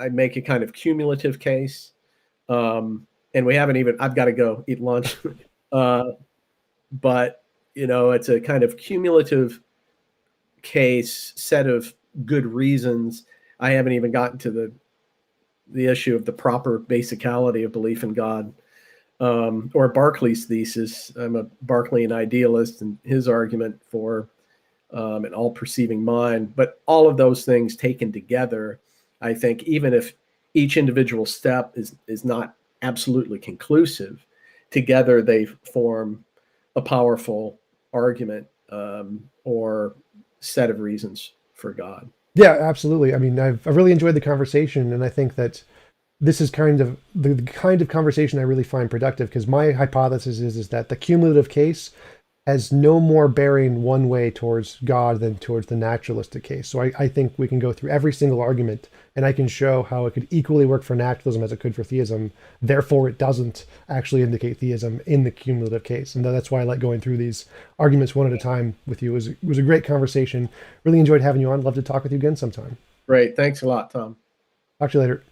I'd make a kind of cumulative case, and we haven't even... I've got to go eat lunch. But, it's a kind of cumulative case, set of good reasons. I haven't even gotten to the issue of the proper basicality of belief in God, or Berkeley's thesis. I'm a Berkeleyan idealist, and his argument for an all-perceiving mind. But all of those things taken together, I think, even if each individual step is not absolutely conclusive, together they form a powerful argument, or set of reasons for God. Yeah, absolutely. I mean, I've really enjoyed the conversation, and I think that this is kind of the kind of conversation I really find productive, because my hypothesis is that the cumulative case has no more bearing one way towards God than towards the naturalistic case. So I think we can go through every single argument, and I can show how it could equally work for naturalism as it could for theism. Therefore, it doesn't actually indicate theism in the cumulative case. And that's why I like going through these arguments one at a time with you. It was a great conversation. Really enjoyed having you on. Love to talk with you again sometime. Great. Thanks a lot, Tom. Talk to you later.